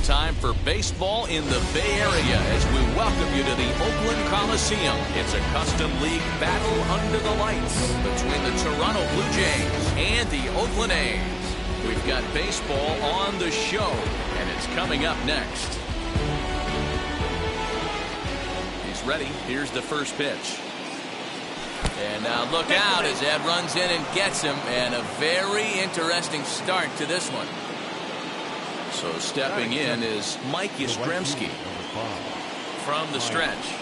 time for baseball in the Bay Area as we welcome you to the Oakland Coliseum. It's a custom league battle under the lights between the Toronto Blue Jays and the Oakland A's. We've got baseball on the show, and it's coming up next. He's ready. Here's the first pitch. And now look out as Ed runs in and gets him, and a very interesting start to this one. So stepping in is Mike Yastrzemski from the stretch.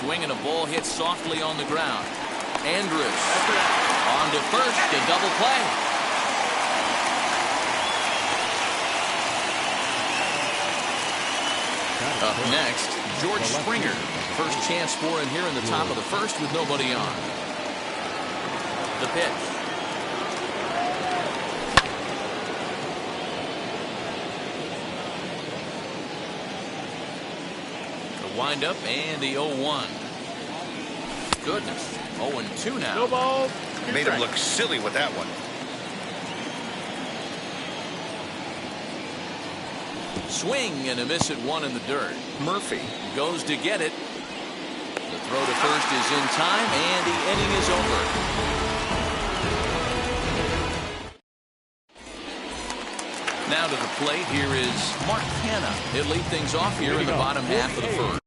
Swinging a ball hit softly on the ground. Andrus on to first, a double play. Up next, George Springer. First chance for him here in the top of the first with nobody on. The pitch. The windup and the 0-1. Goodness. 0-2 now. No ball. Made him look silly with that one. Swing and a miss at one in the dirt. Murphy goes to get it. The throw to first is in time, and the inning is over. Now to the plate, here is Mark Hanna. He'll lead things off here in the bottom half of the first.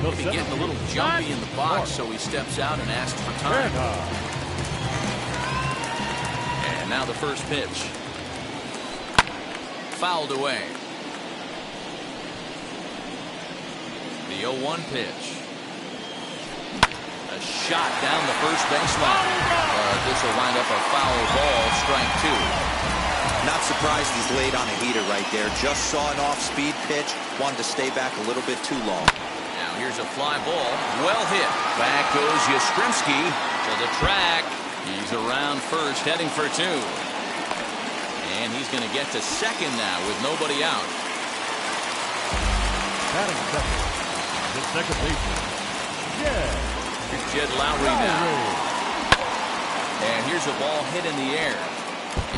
He'll be getting a little jumpy in the box, so he steps out and asks for time. And now the first pitch. Fouled away. The 0-1 pitch. A shot down the first baseline. This will wind up a foul ball, strike two. Not surprised he's laid on a heater right there. Just saw an off-speed pitch. Wanted to stay back a little bit too long. Now here's a fly ball. Well hit. Back goes Yastrzemski to the track. He's around first, heading for two. And he's going to get to second now with nobody out. Batting second. The second baseman. Here's Jed Lowry now. And here's a ball hit in the air.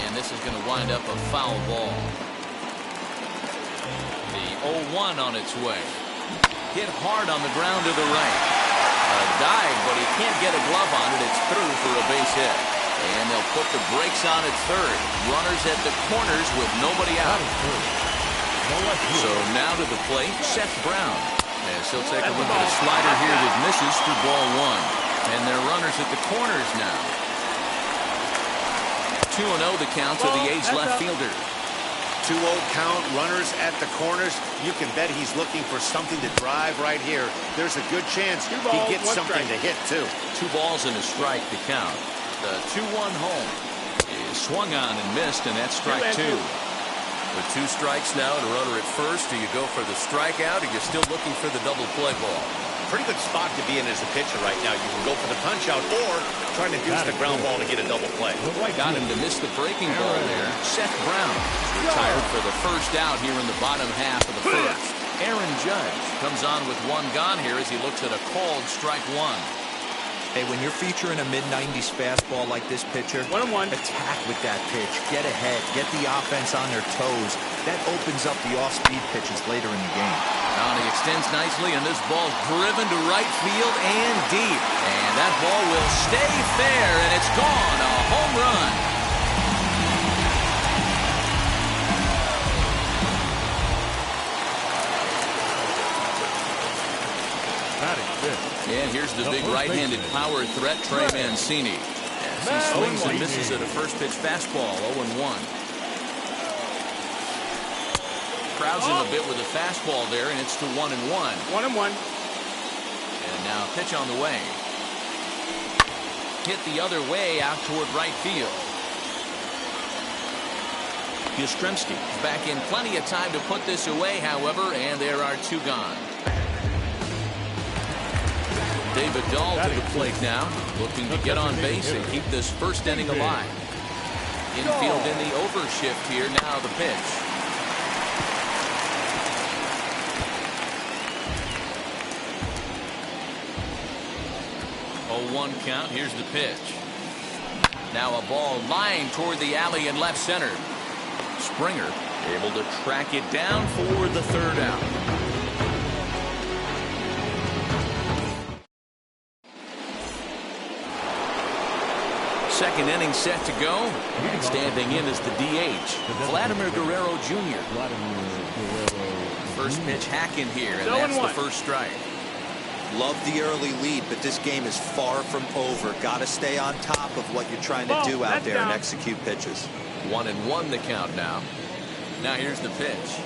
And this is going to wind up a foul ball. The 0-1 on its way. Hit hard on the ground to the right. A dive, but he can't get a glove on it. It's through for a base hit. And they'll put the brakes on at third. Runners at the corners with nobody out. So now to the plate, Seth Brown. As he'll take a look at a slider here that misses for ball one. And they're runners at the corners now. 2-0 the count to the A's left fielder. 2-0 count, runners at the corners. You can bet he's looking for something to drive right here. There's a good chance he gets something to hit, too. 2 balls and a strike to count. The 2-1 home is swung on and missed, and that's strike two. With 2 strikes now and a runner at first, do you go for the strikeout, or you're still looking for the double play ball? Pretty good spot to be in as a pitcher right now. You can go for the punch out or try to use the ground ball to get a double play. Got him to miss the breaking ball there. Seth Brown is retired for the first out here in the bottom half of the first. Aaron Judge comes on with 1 gone here as he looks at a called strike 1. Hey, when you're featuring a mid-90s fastball like this pitcher, 1-1. attack with that pitch. Get ahead. Get the offense on their toes. That opens up the off-speed pitches later in the game. Now he extends nicely, and this ball's driven to right field and deep. And that ball will stay fair, and it's gone. A home run. And here's the big right-handed power threat, Trey Mancini. As he swings and misses at a first-pitch fastball, 0-1. Crowds him a bit with a fastball there, and it's to 1-1. 1-1. And now pitch on the way. Hit the other way out toward right field. Yastrzemski back in plenty of time to put this away, however, and there are 2 gone. David Dahl to the plate now, looking to get on base and keep this first inning alive. Infield in the overshift here. Now the pitch. 1 count. Here's the pitch. Now a ball lined toward the alley in left center. Springer able to track it down for the 3rd out. Second inning set to go. Standing in is the DH, Vladimir Guerrero Jr. First pitch hacking here, and that's the first strike. Love the early lead, but this game is far from over. Got to stay on top of what you're trying to do out there and execute pitches. 1-1 the count now. Now here's the pitch.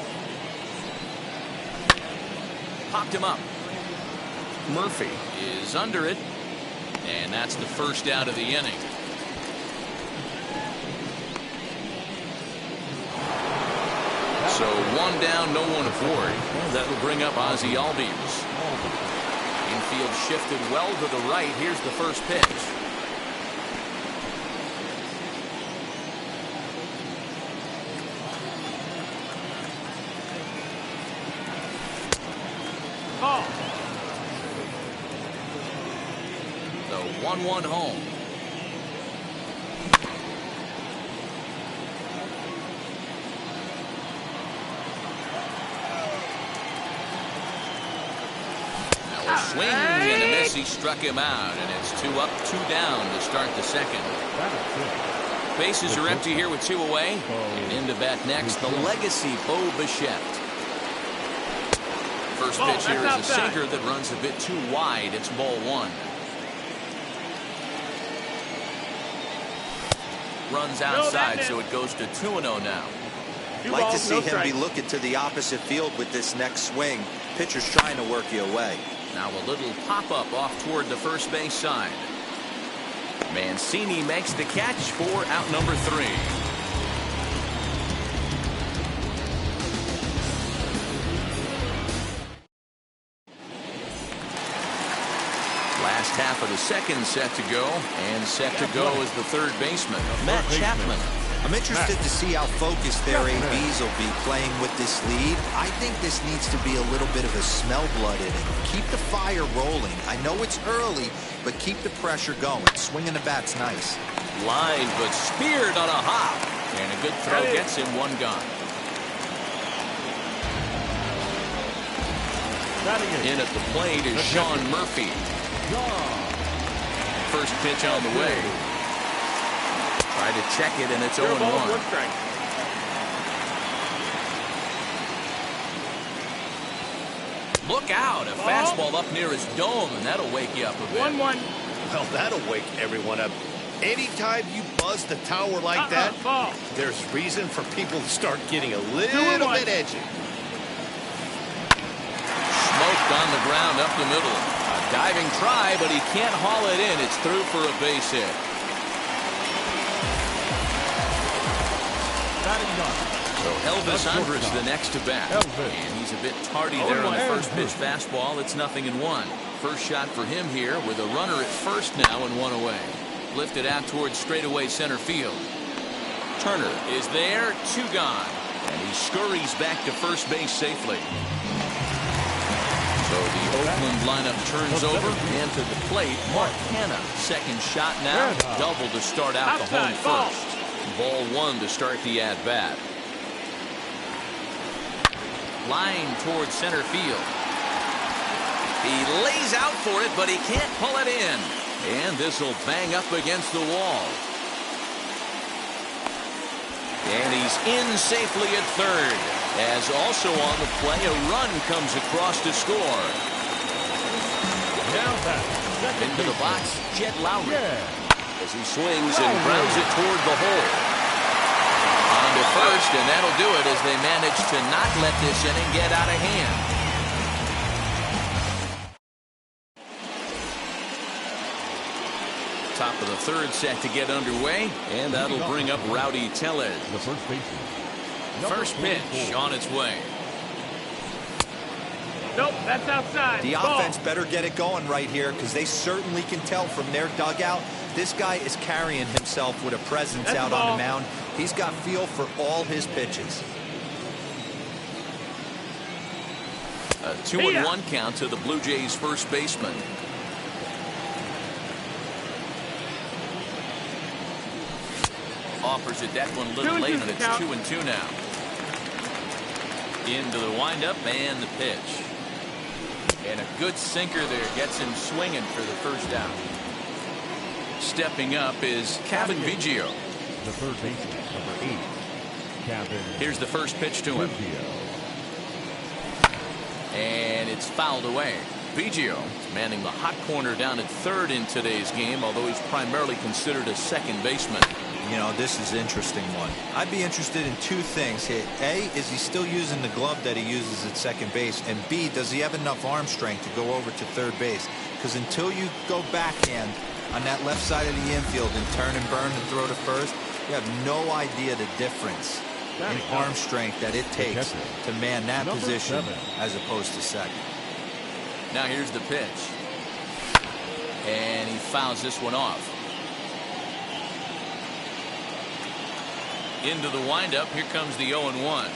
Popped him up. Murphy is under it, and that's the first out of the inning. So 1 down, no one aboard. That'll bring up Ozzie Albies. Infield shifted well to the right. Here's the first pitch. Oh. The 1-1 home. Swing and a miss. He struck him out, and it's 2 up, 2 down to start the second. Bases are empty here with 2 away. And in to bat next, the legacy Bo Bichette. First pitch here is a sinker that runs a bit too wide. It's ball 1. Runs outside, so it goes to 2-0 now. Like to see him be looking to the opposite field with this next swing. Pitcher's trying to work you away. Now a little pop-up off toward the first base side. Mancini makes the catch for out number 3. Last half of the second set to go, and set to go is the 3rd baseman, Matt Chapman. I'm interested to see how focused their ABs will be playing with this lead. I think this needs to be a little bit of a smell blood inning. Keep the fire rolling. I know it's early, but keep the pressure going. Swinging the bat's nice. Line, but speared on a hop. And a good throw gets him 1 gone. In at the plate is Sean Murphy. First pitch on the way. Try to check it, and it's 0-1. Look out, a fastball up near his dome, and that'll wake you up a bit. 1-1. Well, that'll wake everyone up. Anytime you buzz the tower like that, there's reason for people to start getting a little bit edgy. Smoked on the ground up the middle. A diving try, but he can't haul it in. It's through for a base hit. So Elvis Andrus the next to bat. And he's a bit tardy there on the first pitch fastball. It's 0-1. First shot for him here with a runner at first now and 1 away. Lifted out towards straightaway center field. Turner is there, 2 gone. And he scurries back to first base safely. So the Oakland lineup turns over, and to the plate, Mark Hanna. Second shot now, double to start out the home first. Ball 1 to start the at-bat. Line towards center field. He lays out for it, but he can't pull it in. And this will bang up against the wall. And he's in safely at third. As also on the play, a run comes across to score. Into the box, Jed Lowry. As he swings and grounds it toward the hole. On to first, and that'll do it as they manage to not let this inning get out of hand. Top of the 3rd set to get underway, and that'll bring up Rowdy Tellez. The first baseman. First pitch on its way. Nope, that's outside. The offense better get it going right here, because they certainly can tell from their dugout this guy is carrying himself with a presence out on the mound. He's got feel for all his pitches. A 2-1 count to the Blue Jays first baseman. offers it that one a little late, and it's 2-2 now. Into the windup and the pitch. And a good sinker there gets him swinging for the first down. Stepping up is Kevin Biggio. The third baseman, number 8, Kevin. Here's the first pitch to him. And it's fouled away. Biggio is manning the hot corner down at third in today's game, although he's primarily considered a second baseman. You know, this is an interesting one. I'd be interested in two things here. A, is he still using the glove that he uses at second base? And B, does he have enough arm strength to go over to third base? Because until you go backhand on that left side of the infield and turn and burn and throw to first, you have no idea the difference in arm strength that it takes to man that position as opposed to second. Now here's the pitch. And he fouls this one off. Into the windup. Here comes the 0-1.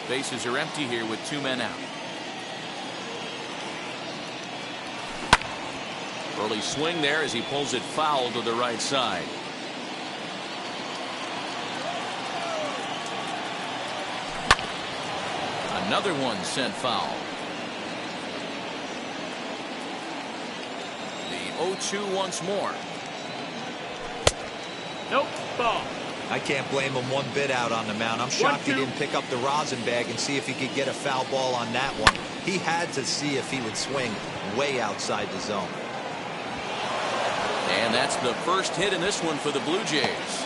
Bases are empty here with 2 men out. Early swing there as he pulls it foul to the right side. Another one sent foul. The 0-2 once more. Nope, ball. I can't blame him one bit out on the mound. I'm shocked he didn't pick up the rosin bag and see if he could get a foul ball on that one. He had to see if he would swing way outside the zone. And that's the first hit in this one for the Blue Jays.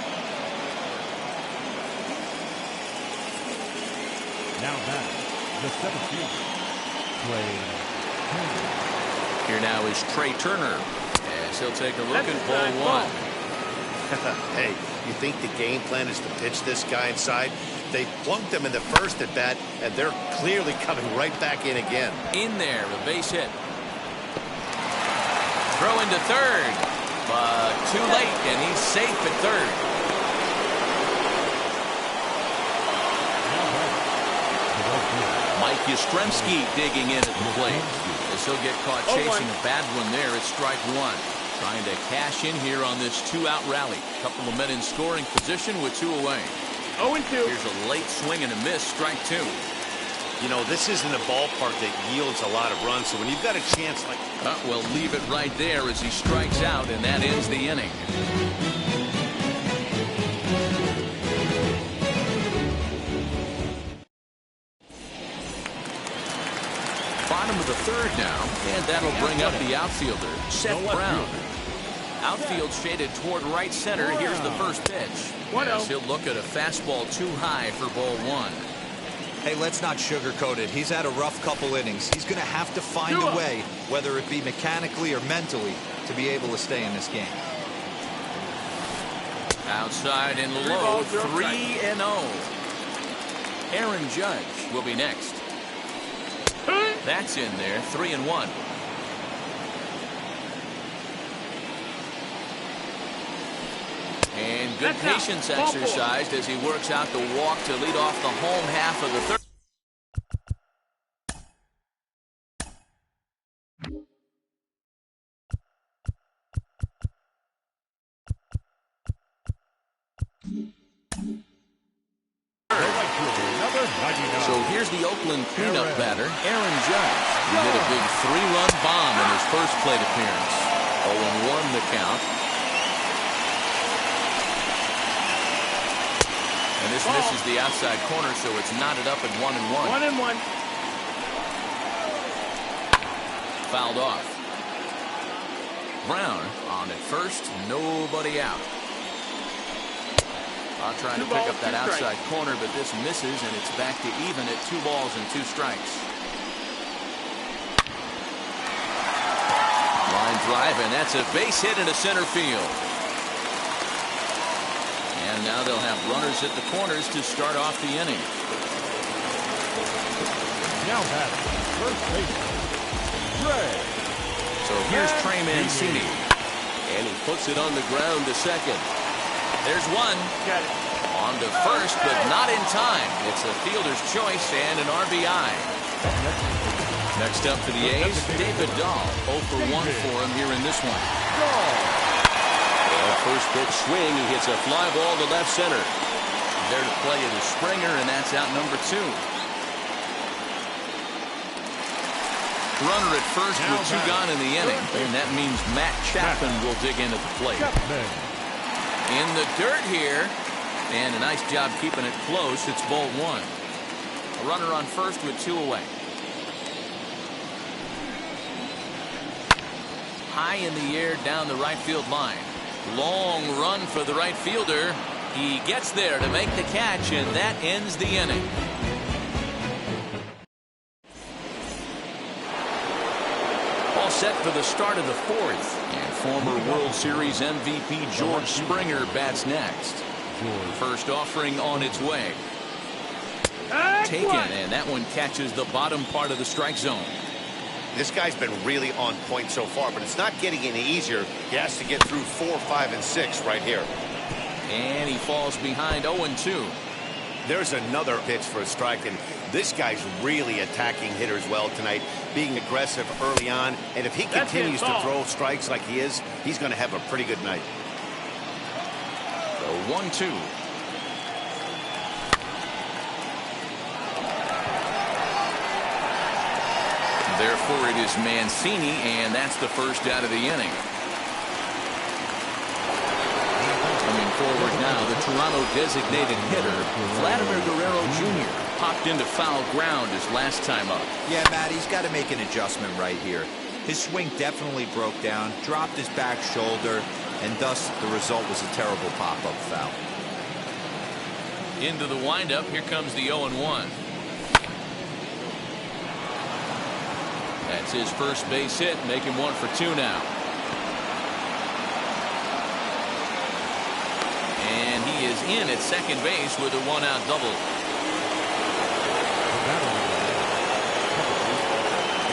Now back, the 7th fielder, Trey Turner. Here now is Trey Turner, as he'll take a look at ball 1. Hey, you think the game plan is to pitch this guy inside? They plunked him in the first at bat, and they're clearly coming right back in again. In there, a base hit. Throw into third, but too late, and he's safe at third. Mike Yastrzemski digging in at the plate, as he'll get caught chasing a bad one there at strike 1. Trying to cash in here on this 2-out rally. Couple of men in scoring position with 2 away. 0-2. Here's a late swing and a miss, strike 2. You know, this isn't a ballpark that yields a lot of runs, so when you've got a chance like... Well, leave it right there as he strikes out, and that ends the inning. Bottom of the third now, and that'll bring up the outfielder, Seth Brown. Outfield shaded toward right center. Here's the first pitch. As he'll look at a fastball too high for ball 1. Hey, let's not sugarcoat it. He's had a rough couple innings. He's going to have to find a way, whether it be mechanically or mentally, to be able to stay in this game. Outside and low, 3-0. Aaron Judge will be next. That's in there, 3-1. And good patience exercised as he works out the walk to lead off the home half of the third. So here's the Oakland cleanup batter, Aaron Judge. He hit a big 3-run bomb in his first plate appearance. 0-1 the count. And this misses the outside corner, so it's knotted up at 1-1. 1-1. Fouled off. Brown on at first, nobody out. Trying to pick up that outside corner, but this misses, and it's back to even at 2 balls and 2 strikes. Line drive, and that's a base hit into center field. And now they'll have runners at the corners to start off the inning. Now batting, first baseman, Trey. So here's Trey Mancini. And he puts it on the ground to second. There's one. Got it. On to first, but not in time. It's a fielder's choice and an RBI. Next up for the A's, David Dahl. 0 for 1 for him here in this one. the first pitch swing. He hits a fly ball to left center. There to play it is Springer, and that's out number 2. Runner at first with 2 gone in the inning, and that means Matt Chapman will dig in at the plate. In the dirt here, and a nice job keeping it close. It's ball 1. A runner on first with 2 away. High in the air down the right field line. Long run for the right fielder. He gets there to make the catch, and that ends the inning. All set for the start of the 4th. And former World Series MVP George Springer bats next. First offering on its way. Taken, and that one catches the bottom part of the strike zone. This guy's been really on point so far, but it's not getting any easier. He has to get through 4, 5, and 6 right here. And he falls behind 0-2. There's another pitch for a strike, and this guy's really attacking hitters well tonight, being aggressive early on. And if he continues to throw strikes like he is, he's going to have a pretty good night. So 1-2. Therefore, it is Mancini, and that's the first out of the inning. Coming forward now, the Toronto designated hitter, Vladimir Guerrero Jr. popped into foul ground his last time up. Yeah, Matt, he's got to make an adjustment right here. His swing definitely broke down, dropped his back shoulder, and thus the result was a terrible pop-up foul. Into the windup, here comes the 0-1. That's his first base hit, making 1 for 2 now. And he is in at second base with a 1-out double.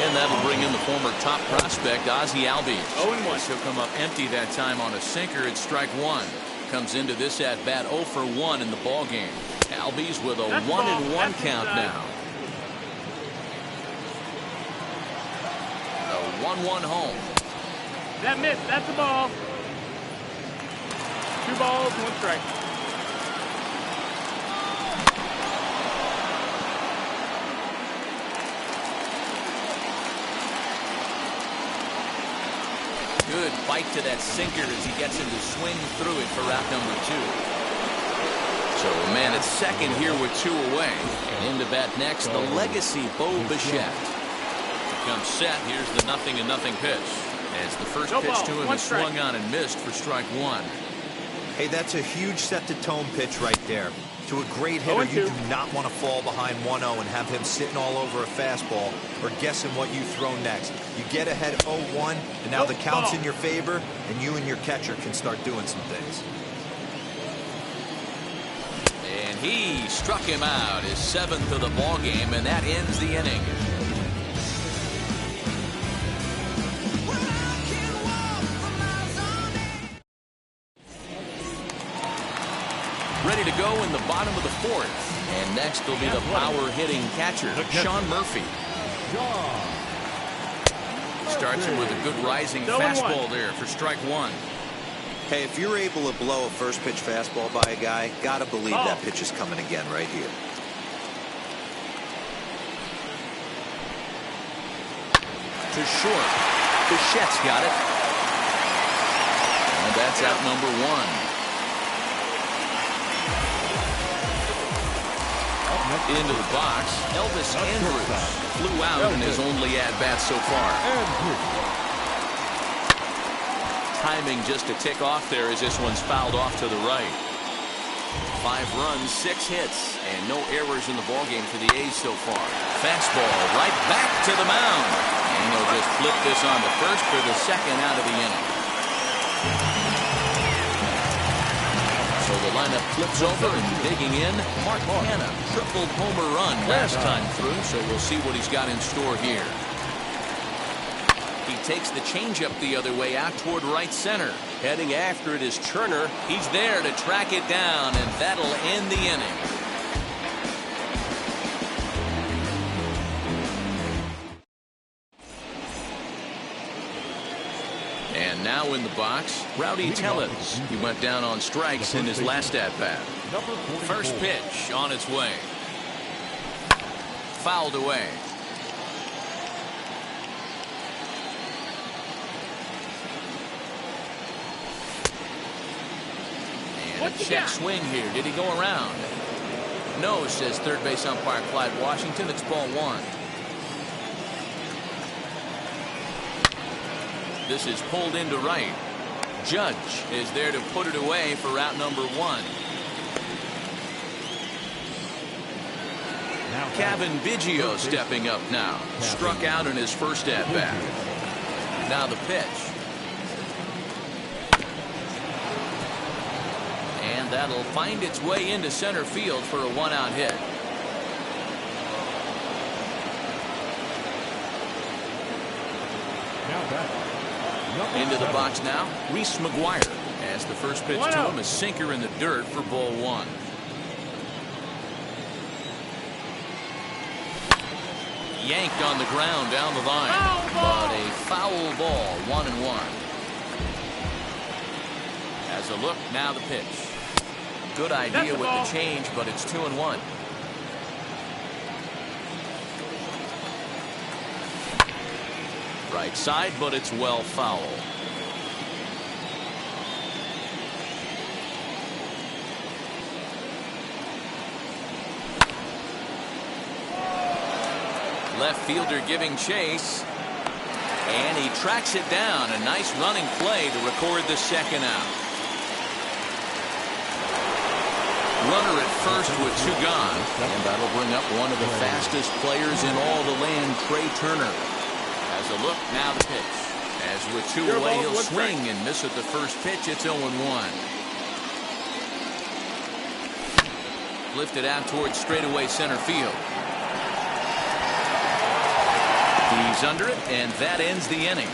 And that'll bring in the former top prospect, Ozzie Albies. 0-1. He'll come up empty that time on a sinker at strike 1. Comes into this at bat 0 for 1 in the ball game. Albies with a 1-1 count now. 1-1 home. That missed. That's a ball. 2 balls, 1 strike. Good bite to that sinker as he gets him to swing through it for out number 2. So a man at second here with 2 away. And in to bat next, the legacy Bo Bichette. Comes set. Here's the 0-0 pitch. As the first pitch to him is swung on and missed for strike 1. Hey, that's a huge set-the-tone pitch right there. To a great hitter, you do not want to fall behind 1-0 and have him sitting all over a fastball or guessing what you throw next. You get ahead 0-1, and now the count's in your favor, and you and your catcher can start doing some things. And he struck him out, his 7th of the ball game, and that ends the inning. Ready to go in the bottom of the 4th. And next will be the power-hitting catcher, Sean Murphy. Starts him with a good rising fastball there for strike 1. Hey, if you're able to blow a first pitch fastball by a guy, gotta believe that pitch is coming again right here. To short. Bichette's got it. And that's out number 1. Into the box, Elvis Andrus flew out in his only at-bat so far. Timing just to tick off there as this one's fouled off to the right. 5 runs, 6 hits, and no errors in the ballgame for the A's so far. Fastball right back to the mound. And he'll just flip this on to first for the 2nd out of the inning. So the lineup flips over and digging in. Mark Hanna, triple homer run last time through, so we'll see what he's got in store here. He takes the changeup the other way out toward right center. Heading after it is Turner. He's there to track it down, and that'll end the inning. And now in the box, Rowdy Tellez. He went down on strikes in his last at-bat. First pitch on its way. Fouled away. And a check swing here. Did he go around? No, says third base umpire Clyde Washington. It's ball one. This is pulled into right. Judge is there to put it away for out number one. Kevin Biggio stepping up now. Struck out in his first at-bat. Now the pitch. And that'll find its way into center field for a one-out hit. Into the box now, Reese McGuire, as the first pitch to him is sinker in the dirt for ball one. Yanked on the ground down the line, but a foul ball, 1-1. As a look, now the pitch. Good idea with the change, but it's 2-1. Right side, but it's well foul. Left fielder giving chase. And he tracks it down. A nice running play to record the second out. Runner at first with two gone. And that'll bring up one of the fastest players in all the land, Trey Turner. As a look, now the pitch. As with two away, he'll swing and miss at the first pitch. It's 0-1. Lifted out towards straightaway center field. He's under it, and that ends the inning.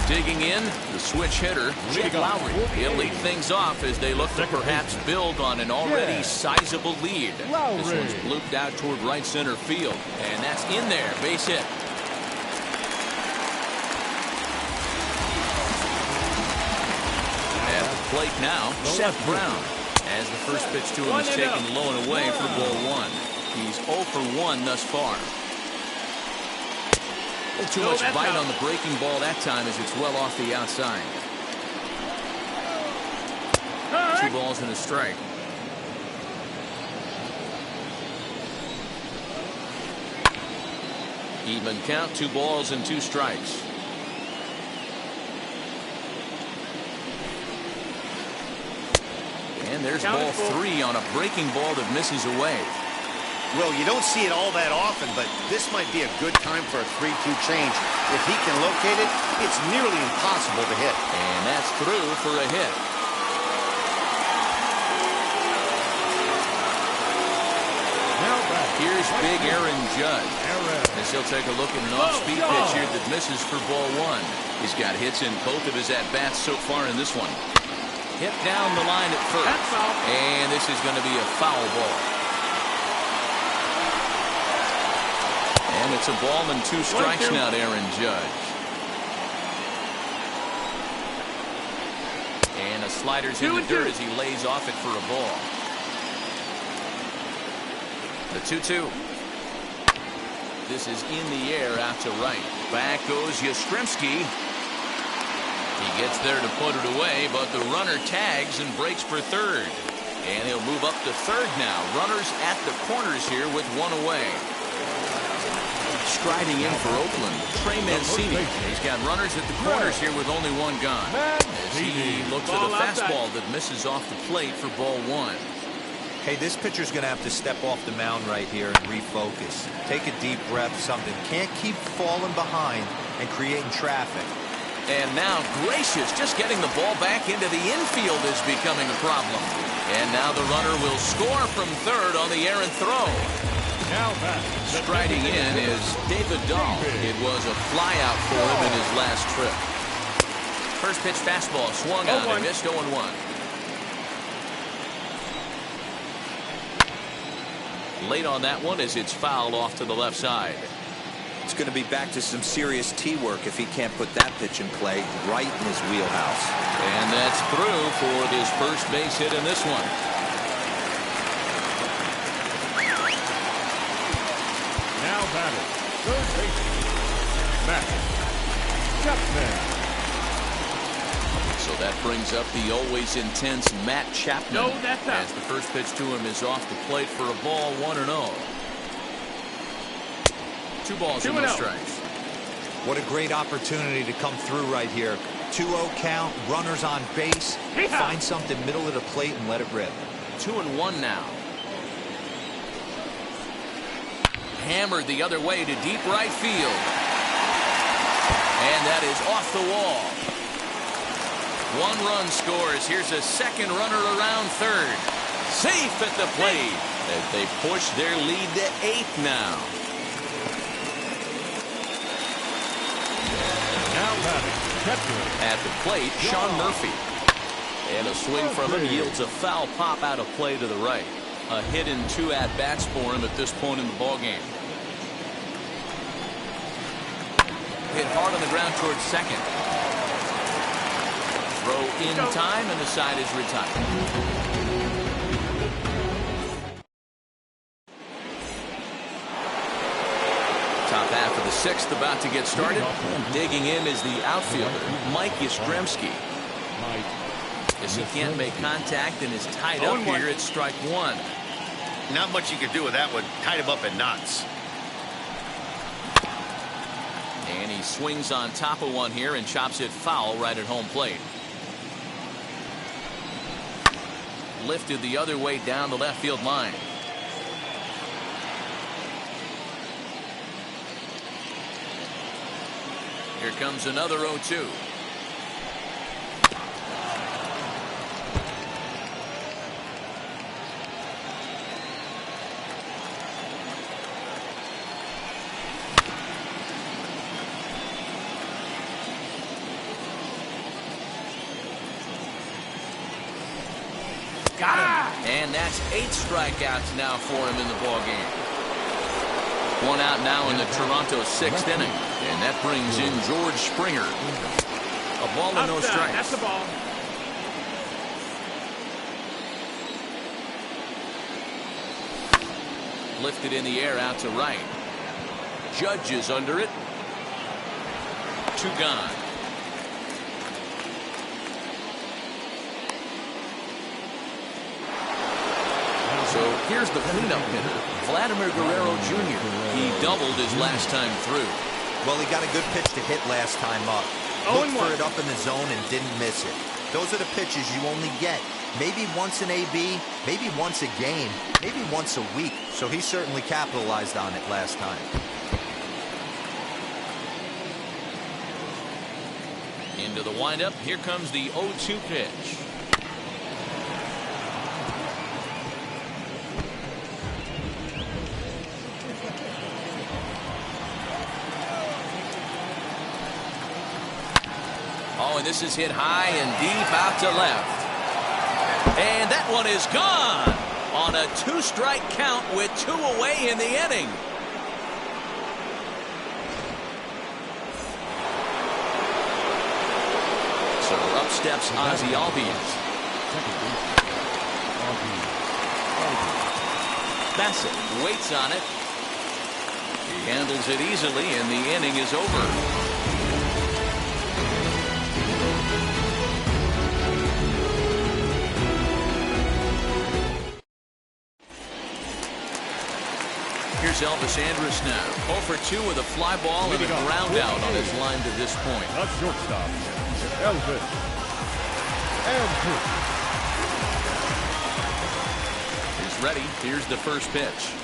Digging in, the switch hitter, Jake Lowry. He'll lead things off as they look to perhaps build on an already sizable lead. This one's blooped out toward right center field, and that's in there, base hit. At the plate now, Seth Brown. As the first pitch to him is taken low and away for ball one. He's 0 for 1 thus far. Too much bite on the breaking ball that time as it's well off the outside. 2 balls and a strike. Even count, 2 balls and 2 strikes. And there's ball 3 on a breaking ball that misses away. Well, you don't see it all that often, but this might be a good time for a 3-2 change. If he can locate it, it's nearly impossible to hit. And that's through for a hit. Here's big Aaron Judge. As he'll take a look at an off-speed pitch here that misses for ball 1. He's got hits in both of his at-bats so far in this one. Hit down the line at first. And this is going to be a foul ball. And it's a ball and 2 strikes now to Aaron Judge. And a slider's in the dirt as he lays off it for a ball. The 2-2. This is in the air out to right. Back goes Yastrzemski. He gets there to put it away, but the runner tags and breaks for third. And he'll move up to third now. Runners at the corners here with 1 away. Striding in for Oakland, Trey Mancini. He's got runners at the corners here with only 1 gone. As he looks at a fastball that misses off the plate for ball 1. Hey, this pitcher's going to have to step off the mound right here and refocus. Take a deep breath, something. Can't keep falling behind and creating traffic. And now Gracious just getting the ball back into the infield is becoming a problem. And now the runner will score from third on the errant throw. Striding in is David Dahl. It was a flyout for him in his last trip. First pitch fastball swung on and missed 0-1. Late on that one as it's fouled off to the left side. It's going to be back to some serious tee work if he can't put that pitch in play right in his wheelhouse. And that's through for his first base hit in this one. Now batting, third baseman, Matt Chapman. So that brings up the always intense Matt Chapman. No, that's out. As the first pitch to him is off the plate for a ball, 1-0. 2 balls and no strikes. What a great opportunity to come through right here. 2-0 count, runners on base. Find something middle of the plate and let it rip. 2-1 now. Hammered the other way to deep right field. And that is off the wall. 1 run scores. Here's a second runner around third. Safe at the plate. As they push their lead to 8 now. At the plate, Sean Murphy. And a swing from him yields a foul pop out of play to the right. A hit in 2 at-bats for him at this point in the ballgame. Hit hard on the ground towards second. Throw in time, and the side is retired. Top half of the 6th about to get started. And digging in is the outfielder, Mike Yastrzemski. As he can't make contact and is tied up here at strike 1. Not much you can do with that one. Tied him up in knots. And he swings on top of one here and chops it foul right at home plate. Lifted the other way down the left field line. Here comes another 0-2. Got him. And that's 8 strikeouts now for him in the ballgame. 1 out now in the Toronto 6th inning. And that brings in George Springer. A ball and no strikes. That's the ball. Lifted in the air out to right. Judge is under it. 2 gone. So here's the cleanup hitter, Vladimir Guerrero Jr. He doubled his last time through. Well, he got a good pitch to hit last time up. Looked for it up in the zone and didn't miss it. Those are the pitches you only get. Maybe once an AB, maybe once a game, maybe once a week. So he certainly capitalized on it last time. Into the windup. Here comes the 0-2 pitch. Oh, and this is hit high and deep out to left. And that one is gone on a 2-strike count with 2 away in the inning. So up steps Ozzie Albies. Bassett waits on it. He handles it easily, and the inning is over. Here's Elvis Andrus now. 0 for 2 with a fly ball and a ground out on his line to this point. The shortstop, Elvis Andrus. He's ready. Here's the first pitch.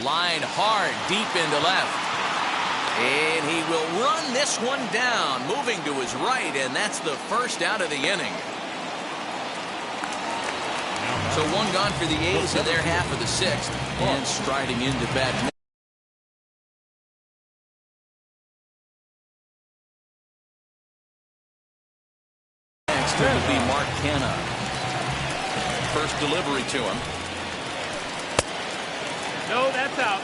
Line hard, deep into left. And he will run this one down, moving to his right, and that's the first out of the inning. So 1 gone for the A's in their half of the 6th. And striding into bat next will be Mark Canha. First delivery to him. No, that's out.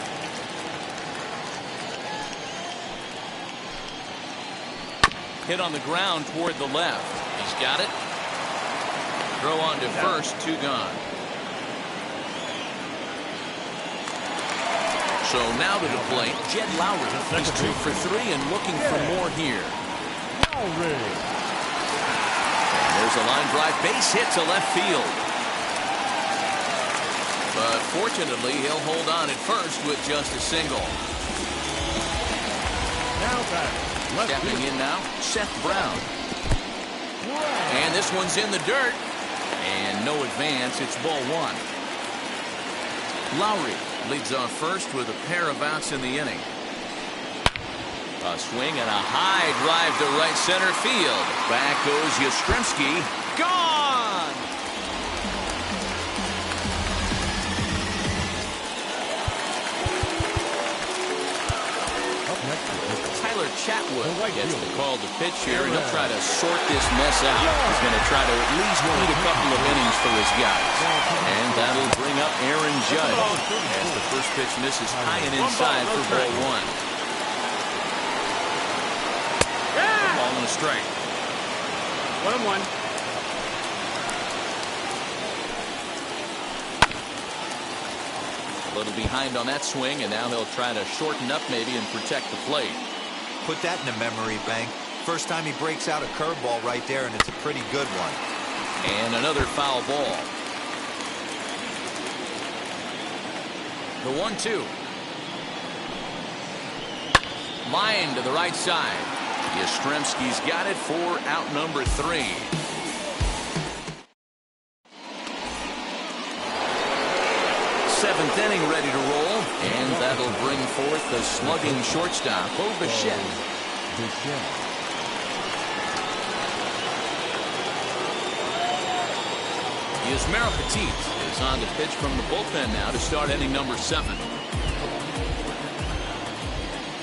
Hit on the ground toward the left. He's got it. Throw on to first, 2 gone. So now to the plate, Jed Lowry. He's 2 for 3 and looking for more here. Lowry. And there's a line drive base hit to left field. But fortunately, he'll hold on at first with just a single. Now back. Stepping in now, Seth Brown. And this one's in the dirt. And no advance. It's ball 1. Lowry leads off first with a pair of outs in the inning. A swing and a high drive to right center field. Back goes Yastrzemski. Gone! Up next is Tyler Chatwood The right gets the fielder. call to pitch here, and he'll try to sort this mess out. He's going to try to at least eat a couple of innings for his guys. And that'll bring up Aaron Judge as the first pitch misses high and inside for ball 1. Ball and a strike. 1-1. A little behind on that swing, and now he'll try to shorten up maybe and protect the plate. Put that in a memory bank. First time he breaks out a curveball right there, and it's a pretty good one. And another foul ball. The 1-2. Line to the right side. Yastrzemski's got it for out number 3. Seventh inning ready to roll, and that'll bring forth the slugging shortstop, Bo Bichette. Yusmeiro Petit is on the pitch from the bullpen now to start inning number 7.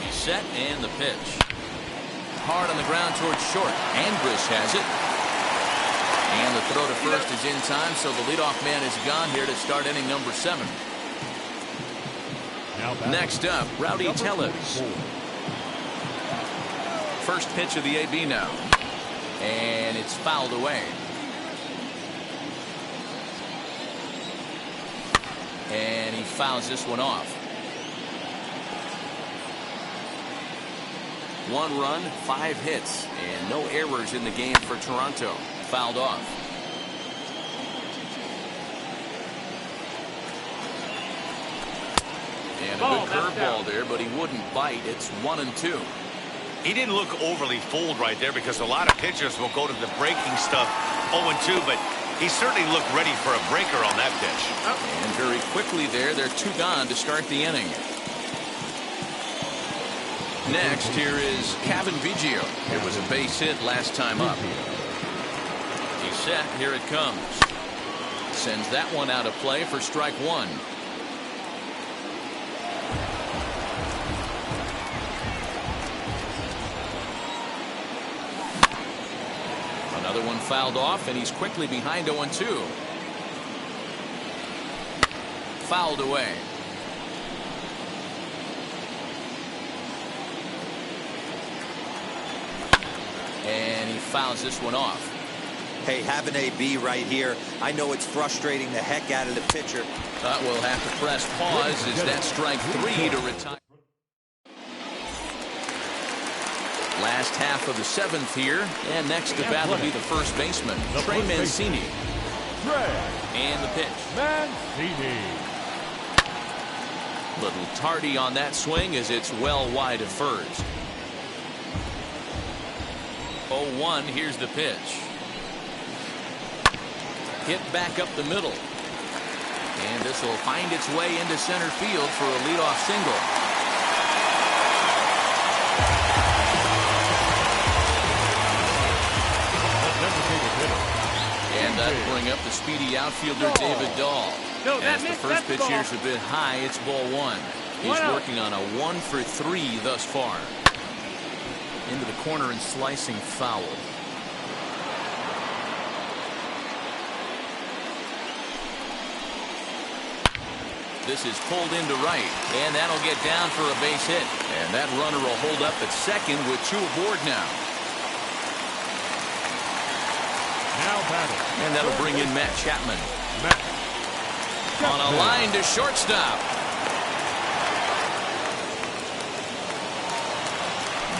He's set, and the pitch. Hard on the ground towards short. Andrus has it. And the throw to first is in time, so the leadoff man is gone here to start inning number 7. Next up, Rowdy Tellez. First pitch of the AB now. And it's fouled away. And he fouls this one off. 1 run, 5 hits, and no errors in the game for Toronto. Fouled off. And a good curveball there, but he wouldn't bite. It's 1-2. He didn't look overly fooled right there because a lot of pitchers will go to the breaking stuff 0-2, but he certainly looked ready for a breaker on that pitch. And very quickly there, they're 2 gone to start the inning. Next, here is Kevin Biggio. It was a base hit last time up. He's set. Here it comes. Sends that one out of play for strike 1. Another one fouled off, and he's quickly behind 0-2. Fouled away. And he fouls this one off. Hey, have an AB right here. I know it's frustrating the heck out of the pitcher. But we'll have to press pause as that strike 3 to retire. Last half of the 7th here, and next to bat will be the first baseman, Trey Mancini. And the pitch. Mancini. Little tardy on that swing as it's well wide of first. 0-1, here's the pitch. Hit back up the middle. And this will find its way into center field for a leadoff single. And that'll bring up the speedy outfielder David Dahl. As the first pitch here's a bit high, it's ball 1. He's working on a 1 for 3 thus far. Into the corner and slicing foul. This is pulled into right, and that'll get down for a base hit. And that runner will hold up at second with 2 aboard now. Now batting. And that'll bring in Matt Chapman. Matt On a line to shortstop.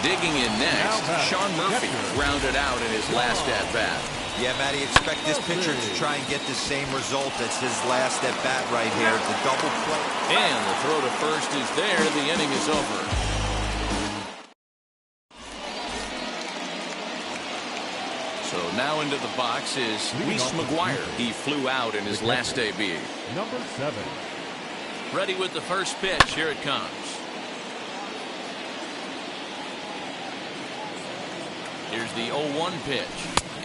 Digging in next, Sean Murphy grounded out in his last at-bat. Yeah, Matty, expect this pitcher to try and get the same result as his last at-bat right here. The double play. And the throw to first is there. The inning is over. So now into the box is Reese McGuire. He flew out in his last AB. Number 7. Ready with the first pitch. Here it comes. Here's the 0-1 pitch.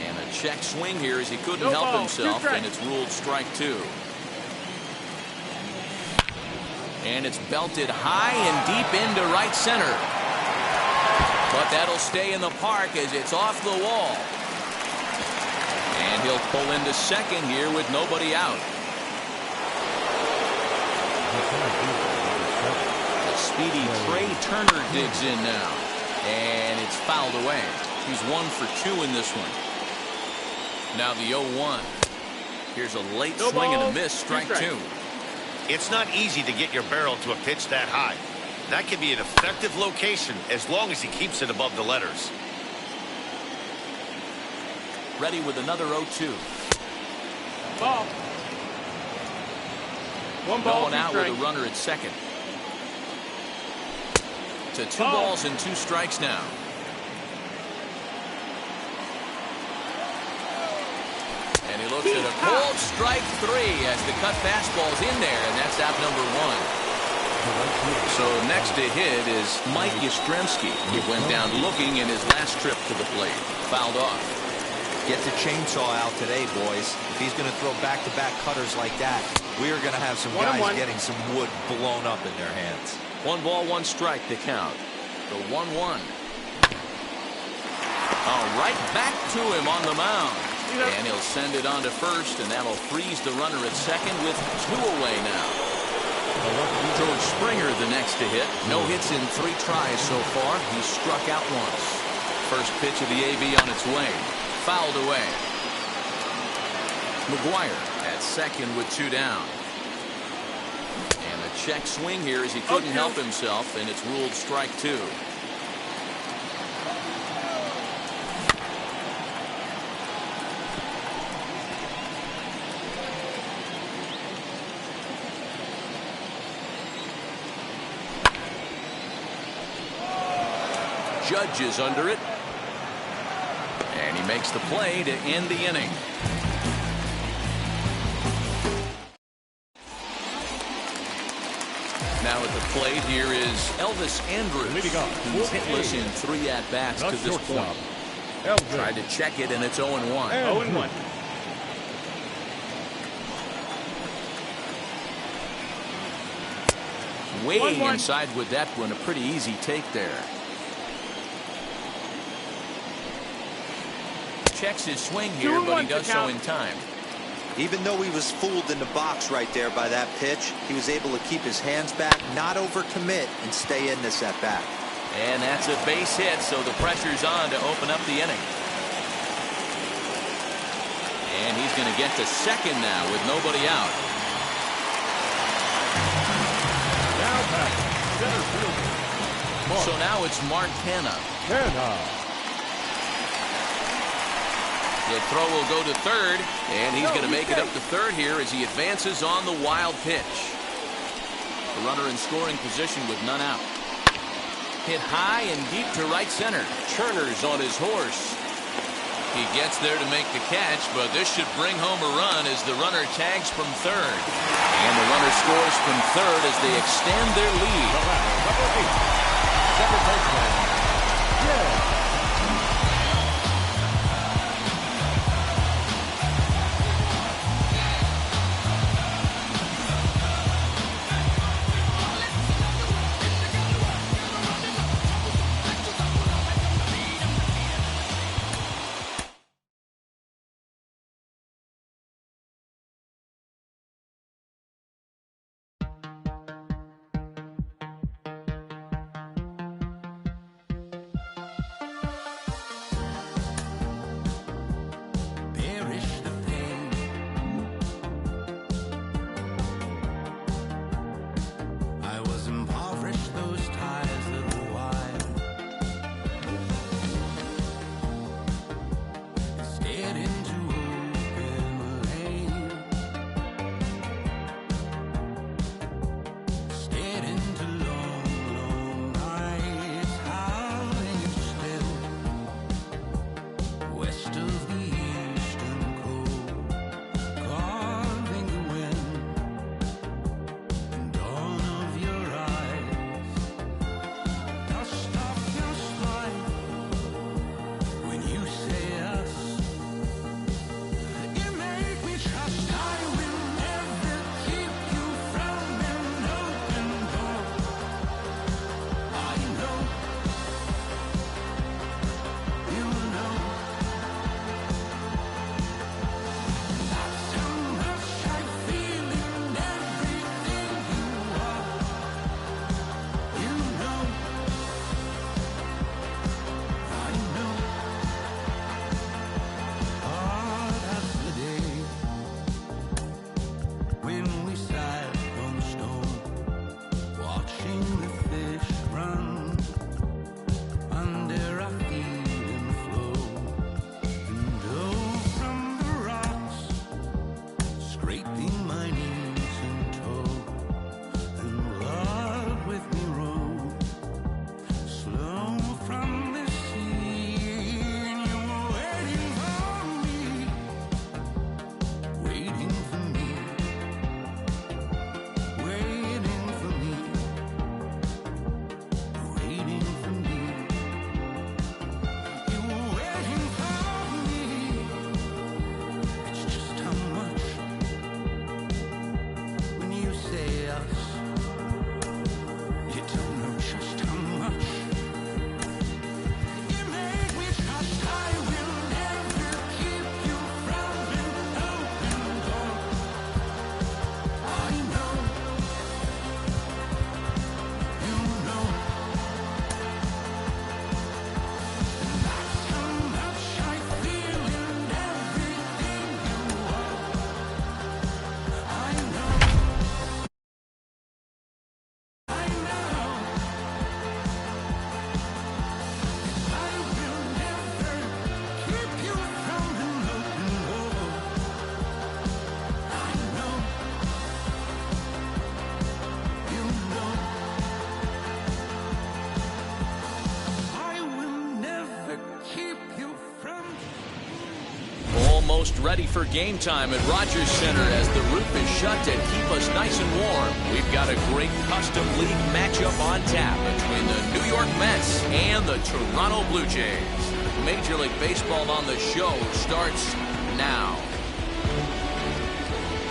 And a check swing here as he couldn't help himself, and it's ruled strike 2. And it's belted high and deep into right center. But that'll stay in the park as it's off the wall. And he'll pull into second here with nobody out. The speedy Trey Turner digs in now. And it's fouled away. He's 1 for 2 in this one. Now the 0-1. Here's a late swing and a miss, strike 2. It's not easy to get your barrel to a pitch that high. That can be an effective location as long as he keeps it above the letters. Ready with another 0-2. Ball. 1 ball, Going out with a runner at second. To 2 balls and 2 strikes now. And he looks at a cold strike 3 as the cut fastball's in there, and that's out number 1. So next to hit is Mike Yastrzemski. He went down looking in his last trip to the plate. Fouled off. Get the chainsaw out today, boys. If he's going to throw back-to-back cutters like that, we are going to have some guys getting some wood blown up in their hands. 1 ball, 1 strike to count. The 1-1. All right, back to him on the mound. And he'll send it on to first, and that'll freeze the runner at second with 2 away now. George Springer the next to hit. No hits in 3 tries so far. He's struck out once. First pitch of the AB on its way. Fouled away. McGuire at second with 2 down. And a check swing here as he couldn't help himself, and it's ruled strike 2. Judge is under it. And he makes the play to end the inning. Now at the plate here is Elvis Andrus. Leading off, He's hitless in 3 at-bats to this point. Tried to check it, and it's 0-1. 0-1. Way inside with that one. A pretty easy take there. Checks his swing here, but he does so in time. Even though he was fooled in the box right there by that pitch, he was able to keep his hands back, not overcommit, and stay in this at-bat. And that's a base hit, so the pressure's on to open up the inning. And he's going to get to second now with nobody out. Now back, center fielder. So now it's Mark Hanna. The throw will go to third, and he's going to make it up to third here as he advances on the wild pitch. The runner in scoring position with none out. Hit high and deep to right center. Turner's on his horse. He gets there to make the catch, but this should bring home a run as the runner tags from third. And the runner scores from third as they extend their lead. Number 8, second baseman. Yeah. almost ready for game time at Rogers Center as the roof is shut to keep us nice and warm. We've got a great custom league matchup on tap between the New York Mets and the Toronto Blue Jays. Major League Baseball on the show starts now.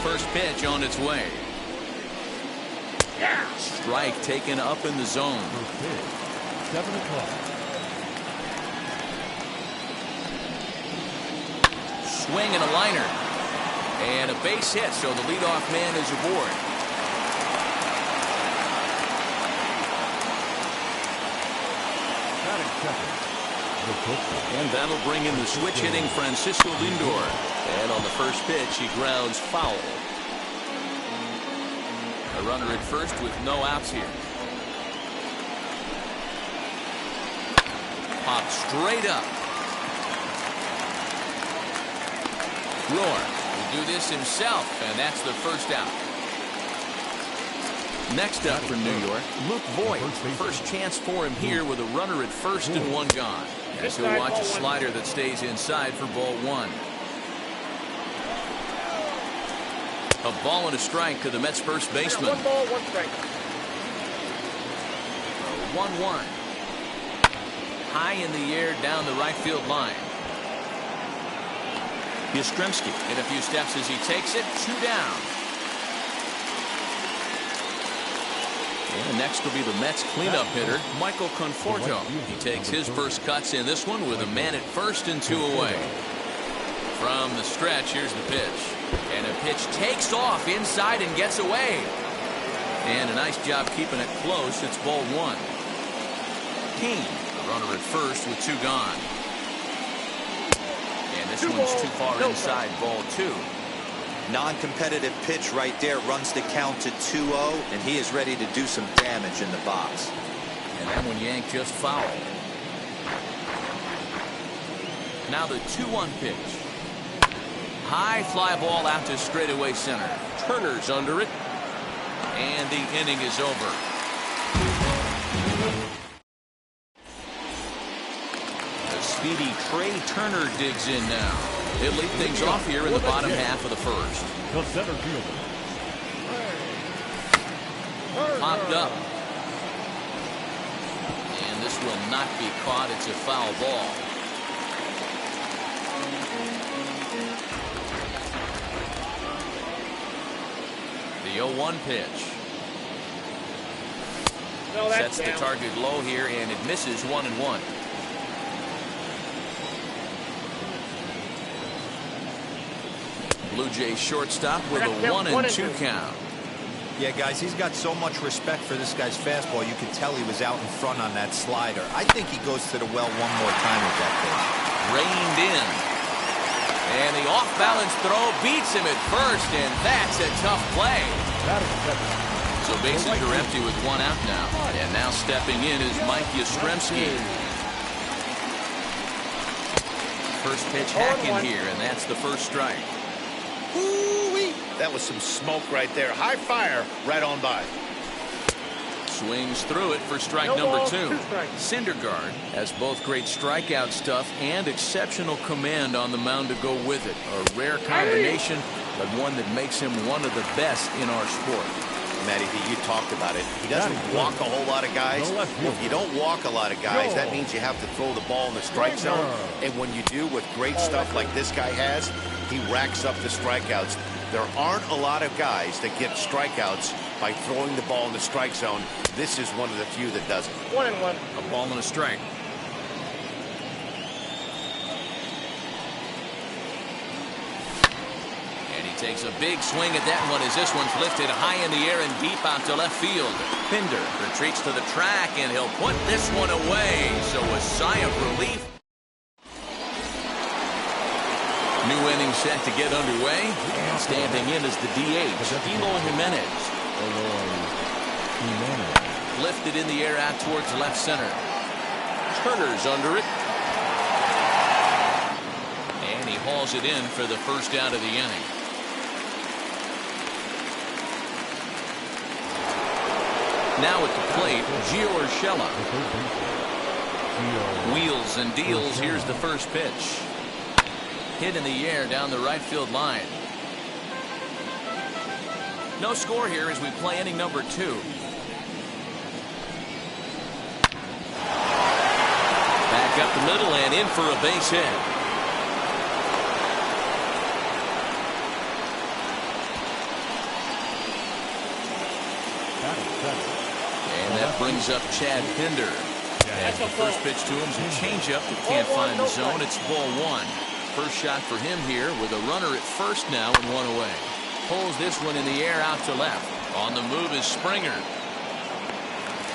First pitch on its way. Strike taken up in the zone. 7 o'clock. Swing and a liner. And a base hit, so the leadoff man is aboard. Batting second. The pitcher. And that'll bring in the switch hitting Francisco Lindor. And on the first pitch, he grounds foul. A runner at first with no outs here. Popped straight up. Roar will do this himself, and that's the first out. Next up for New York, Luke Voigt. First chance for him here with a runner at first and one gone. As he'll watch a slider that stays inside for ball one. A ball and a strike to the Mets first baseman. 1 ball, 1 strike. 1-1. High in the air down the right field line. Yastrzemski in a few steps as he takes it. 2 down. And next will be the Mets cleanup hitter, Michael Conforto. He takes his first cuts in this one with a man at first and 2 away. From the stretch, here's the pitch. And a pitch takes off inside and gets away. And a nice job keeping it close. It's ball one. King, the runner at first with 2 gone. And this one's too far inside, ball 2. Non-competitive pitch right there, runs the count to 2-0, and he is ready to do some damage in the box. And that one yanked just foul. Now the 2-1 pitch. High fly ball out to straightaway center. Turner's under it. And the inning is over. The speedy Trey Turner digs in now. He'll lead things off here in the bottom half of the first. The center fielder. Popped up. And this will not be caught. It's a foul ball. The 0-1 pitch. No, that's Sets the down. target low here, and it misses 1-1. Blue Jays shortstop with a 1-2 count. Yeah, guys, he's got so much respect for this guy's fastball. You can tell he was out in front on that slider. I think he goes to the well one more time with that pitch. Reined in. And the off-balance throw beats him at first, and that's a tough play. Batting second. So bases are empty with 1 out now. And now stepping in is Mike Yastrzemski. First pitch hacking here, and that's the first strike. Ooh-wee. That was some smoke right there. High fire right on by. Swings through it for strike No number ball, 2. 2 strikes. Syndergaard has both great strikeout stuff and exceptional command on the mound to go with it. A rare combination, but one that makes him one of the best in our sport. Matty V, you talked about it. He doesn't walk a whole lot of guys. If you don't walk a lot of guys, that means you have to throw the ball in the strike zone. And when you do with great stuff like this guy has, he racks up the strikeouts. There aren't a lot of guys that get strikeouts by throwing the ball in the strike zone. This is one of the few that doesn't. 1-1. A ball and a strike. And he takes a big swing at that one as this one's lifted high in the air and deep out to left field. Pinder retreats to the track, and he'll put this one away. So a sigh of relief. New inning set to get underway. And standing in is the DH, Eloy Jimenez. Lifted in the air out towards left center. Turner's under it. And he hauls it in for the first out of the inning. Now at the plate, Gio Urshela. Wheels and deals. Here's the first pitch. Hit in the air down the right field line. No score here as we play inning number 2. Back up the middle and in for a base hit. And that brings up Chad Pinder. And the first pitch to him is a changeup that can't find the zone. It's ball 1. First shot for him here with a runner at first now and 1 away. Pulls this one in the air out to left. On the move is Springer.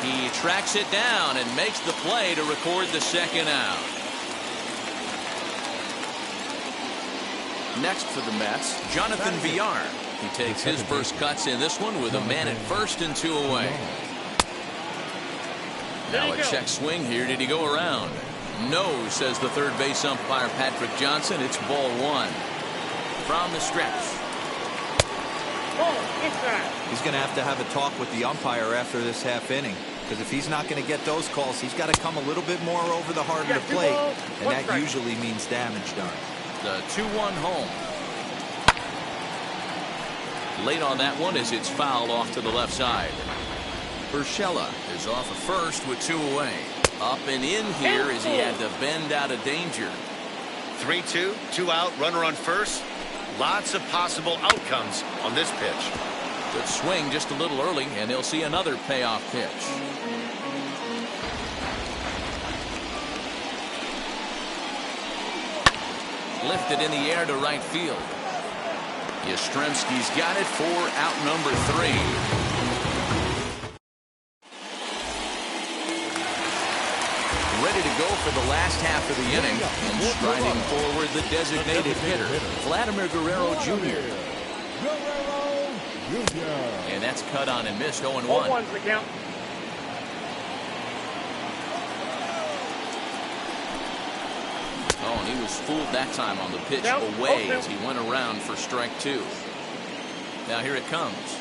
He tracks it down and makes the play to record the second out. Next for the Mets, Jonathan Villar. He takes his first cuts in this one with a man at first and 2 away. Now a check swing here. Did he go around? No, says the third base umpire Patrick Johnson. It's ball 1. From the stretch. He's going to have a talk with the umpire after this half inning, because if he's not going to get those calls, he's got to come a little bit more over the heart of the plate, and that usually means damage done. The 2-1 home. Late on that one as it's fouled off to the left side. Urshela is off of first with 2 away. Up and in here as he had to bend out of danger. 3-2, 2 out, runner on first. Lots of possible outcomes on this pitch. Good swing just a little early, and he'll see another payoff pitch. Lifted in the air to right field. Yastrzemski's got it for out number 3. Ready to go for the last half of the inning, and striding forward the designated hitter, Vladimir Guerrero Jr. And that's cut on and missed. 0-1. Oh, and he was fooled that time on the pitch away as he went around for strike 2. Now here it comes.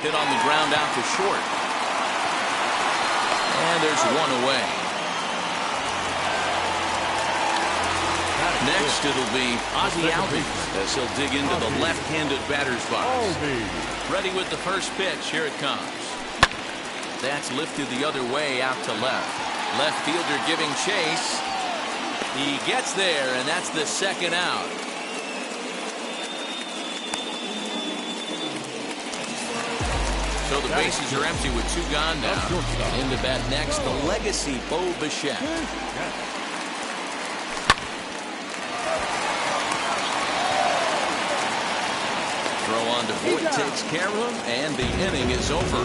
Hit on the ground out to short. And there's 1 away. Next it'll be Ozzie Albies as he'll dig into the left-handed batter's box. Ready with the first pitch. Here it comes. That's lifted the other way out to left. Left fielder giving chase. He gets there, and that's the second out. So the bases are empty with 2 gone now. Into bat next, the legacy Bo Bichette. Throw on to Voit takes care of, and the inning is over.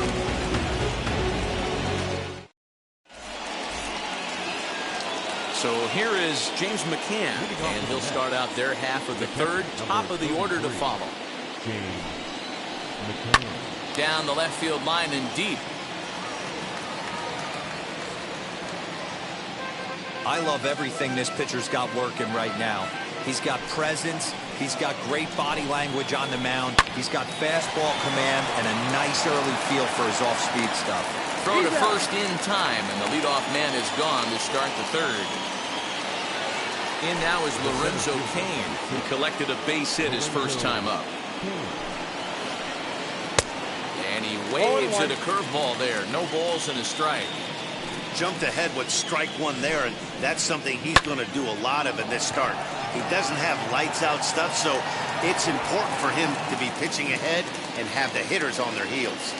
So here is James McCann, and he'll start out their half of the third. Top of the order to follow. Down the left field line and deep. I love everything this pitcher's got working right now. He's got presence. He's got great body language on the mound. He's got fastball command and a nice early feel for his off-speed stuff. Throw to first in time, and the leadoff man is gone to start the third. In now is Lorenzo Cain, who collected a base hit his first time up. And he waves at a curveball there. No balls and a strike. Jumped ahead with strike 1 there, and that's something he's going to do a lot of in this start. He doesn't have lights out stuff, so it's important for him to be pitching ahead and have the hitters on their heels.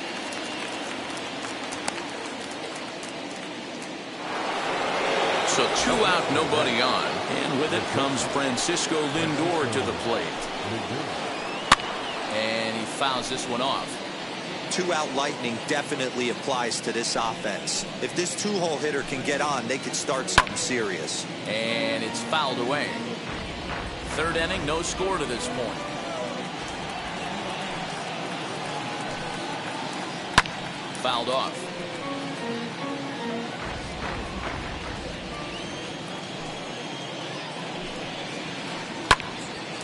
So 2 out, nobody on. And with it comes Francisco Lindor to the plate. And he fouls this one off. 2-out lightning definitely applies to this offense. If this 2-hole hitter can get on, they could start something serious. And it's fouled away. Third inning, no score to this point. Fouled off.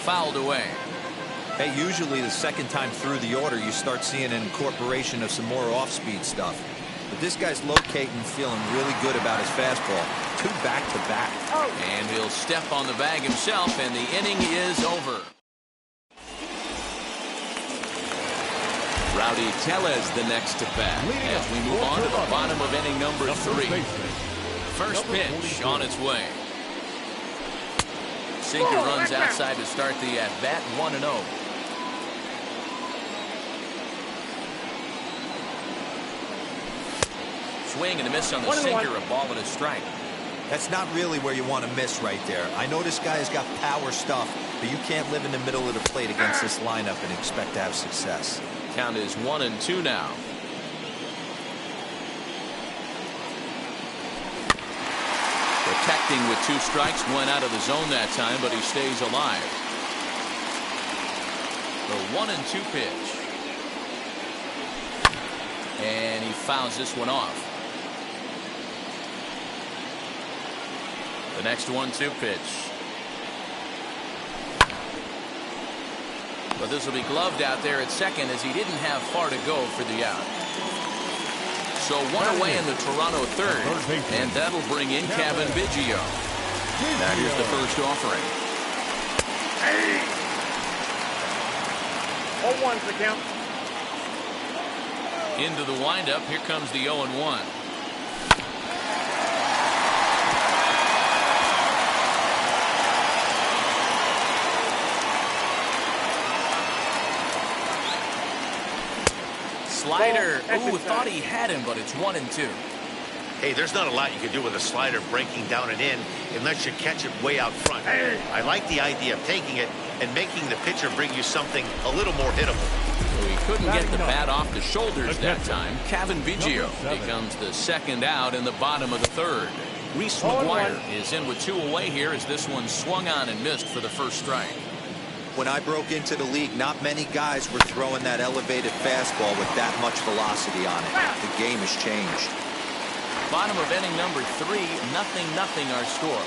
Fouled away. Hey, usually the second time through the order, you start seeing an incorporation of some more off-speed stuff. But this guy's locating, feeling really good about his fastball. 2 back-to-back. And he'll step on the bag himself, and the inning is over. Rowdy Tellez the next to bat as we move on to the bottom of inning number 3. First pitch on its way. Sinker runs outside to start the at-bat, 1-0. Swing and a miss on the sinker, a ball and a strike. That's not really where you want to miss right there. I know this guy has got power stuff, but you can't live in the middle of the plate against this lineup and expect to have success. Count is 1-2 now. Protecting with 2 strikes, went out of the zone that time, but he stays alive. The 1-2 pitch. And he fouls this one off. The next 1-2 pitch. But this will be gloved out there at second as he didn't have far to go for the out. So 1 away in the Toronto third, and that'll bring in Cavan Biggio. Now here's the first offering. 0-1's the count. Into the windup, here comes the 0-1. Slider. Ooh, thought he had him, but it's 1-2. Hey, there's not a lot you can do with a slider breaking down and in unless you catch it way out front. I like the idea of taking it and making the pitcher bring you something a little more hittable. So he couldn't get the bat off the shoulders that time. Cavan Biggio becomes the second out in the bottom of the third. Reese McGuire is in with 2 away here as this one swung on and missed for the first strike. When I broke into the league, not many guys were throwing that elevated fastball with that much velocity on it. The game has changed. Bottom of inning number 3, 0-0 our score.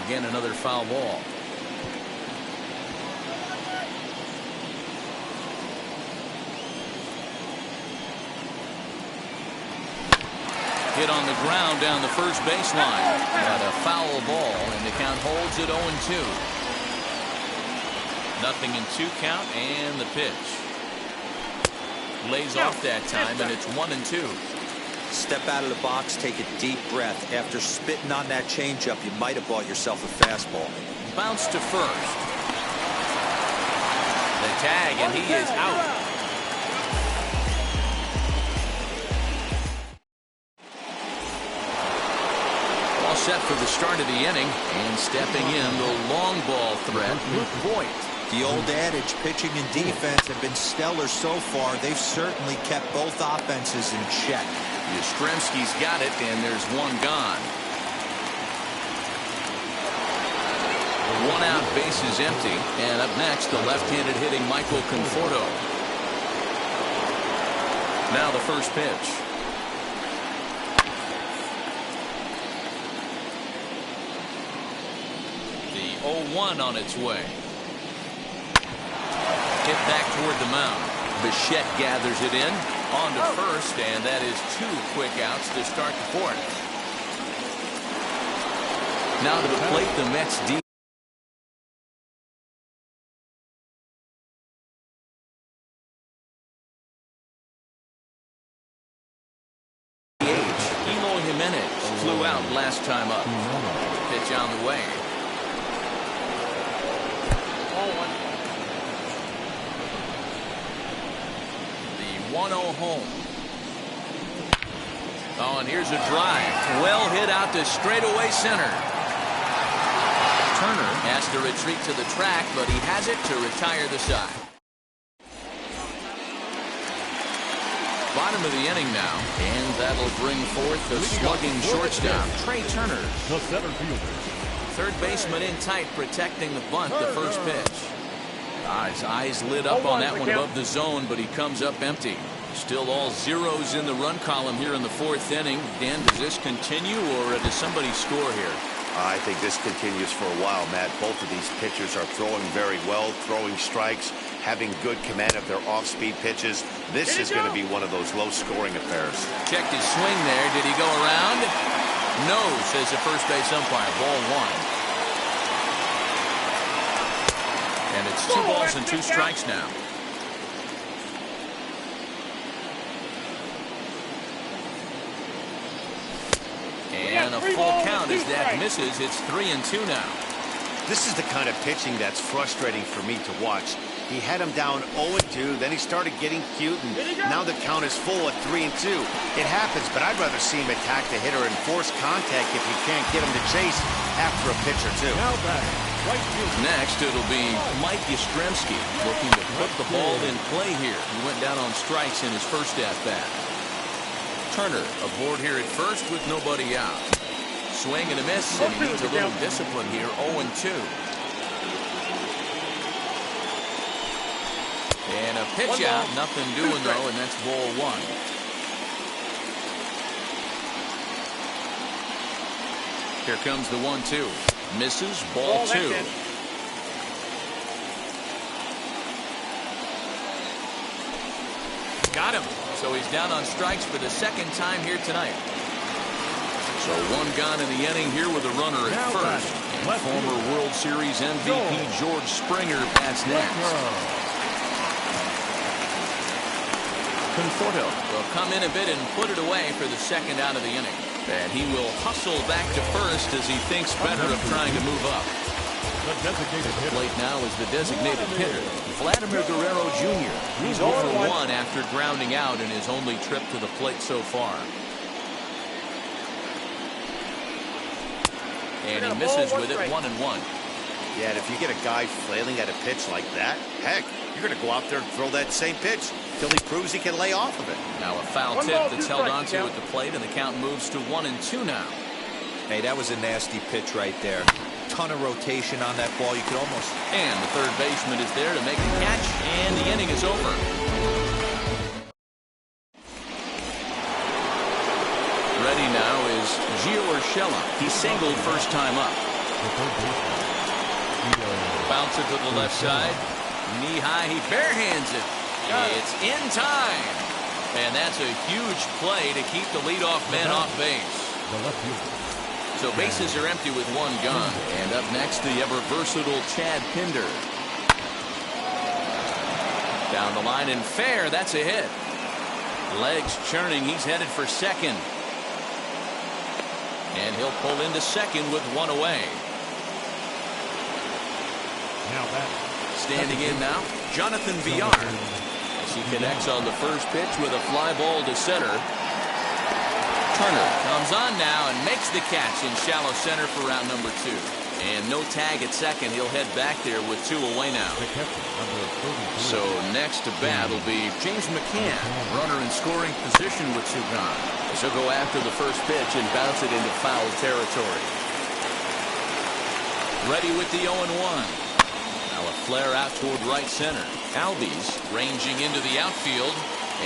Again, another foul ball. Hit on the ground down the first baseline. But a foul ball, and the count holds at 0-2. 0-2 count, and the pitch. Lays off that time, and it's 1-2. Step out of the box, take a deep breath. After spitting on that changeup, you might have bought yourself a fastball. Bounce to first. The tag, and he is out. All set for the start of the inning, and stepping in the long ball threat, Luke Voigt. The old adage, pitching and defense have been stellar so far. They've certainly kept both offenses in check. Yastrzemski's got it, and there's one gone. The 1 out, base is empty, and up next, the left-handed hitting Michael Conforto. Now the first pitch. The 0-1 on its way. Hit back toward the mound. Bichette gathers it in. On to first, and that is 2 quick outs to start the 4th. Now to the plate, the Mets D. Eloy Jimenez flew out last time up. Pitch on the way. 1-0 home. Oh, and here's a drive. Well hit out to straightaway center. Turner has to retreat to the track, but he has it to retire the side. Bottom of the inning now, and that'll bring forth the slugging shortstop, Trey Turner. The center fielder. Third baseman in tight, protecting the bunt, the first pitch. His eyes lit up on that one above the zone, but he comes up empty. Still all zeros in the run column here in the 4th inning. Dan, does this continue, or does somebody score here? I think this continues for a while, Matt. Both of these pitchers are throwing very well, throwing strikes. having good command of their off-speed pitches. This is going to be one of those low-scoring affairs. Checked his swing there. Did he go around? No, says the first base umpire. Ball one. And it's 2 balls and 2 strikes now. And a full count as that misses. It's 3-2 now. This is the kind of pitching that's frustrating for me to watch. He had him down 0-2, then he started getting cute, and now the count is full at 3-2. It happens, but I'd rather see him attack the hitter and force contact if he can't get him to chase after a pitch or two. Now batting, right field. Next, it'll be Mike Yastrzemski looking to put the ball in play here. He went down on strikes in his first at-bat. Turner aboard here at first with nobody out. Swing and a miss, and he needs a little discipline here. 0-2. And a pitch out, nothing doing though, and that's ball one. Here comes the 1-2. Misses, ball two. Got him. So he's down on strikes for the second time here tonight. So 1 gone in the inning here with a runner at first. And former World Series MVP George Springer bats next. Conforto will come in a bit and put it away for the second out of the inning. And he will hustle back to first as he thinks better of trying to move up. The designated hitter. Plate now is the designated hitter, Vladimir Guerrero Jr. He's 0-1 after grounding out in his only trip to the plate so far. And he misses with it, 1-1. Yeah, and if you get a guy flailing at a pitch like that, heck, you're going to go out there and throw that same pitch till he proves he can lay off of it. Now a foul tip that's held onto at the plate, and the count moves to 1-2 now. Hey, that was a nasty pitch right there. Ton of rotation on that ball. You could almost... And the third baseman is there to make the catch, and the inning is over. Ready now is Gio Urshela. He singled first time up. Bounce it to the left side. Knee high, he barehands it. It's in time. And that's a huge play to keep the leadoff man off base. So bases are empty with 1 gone. And up next, the ever-versatile Chad Pinder. Down the line and fair, that's a hit. Legs churning, he's headed for second. And he'll pull into second with 1 away. Now back. Standing in now, Jonathan Villar. As he connects on the first pitch with a fly ball to center. Turner comes on now and makes the catch in shallow center for round number 2. And no tag at second. He'll head back there with 2 away now. So next to bat will be James McCann, runner in scoring position with 2 gone. So he'll go after the first pitch and bounce it into foul territory. Ready with the 0-1. Now a flare out toward right center. Albies ranging into the outfield,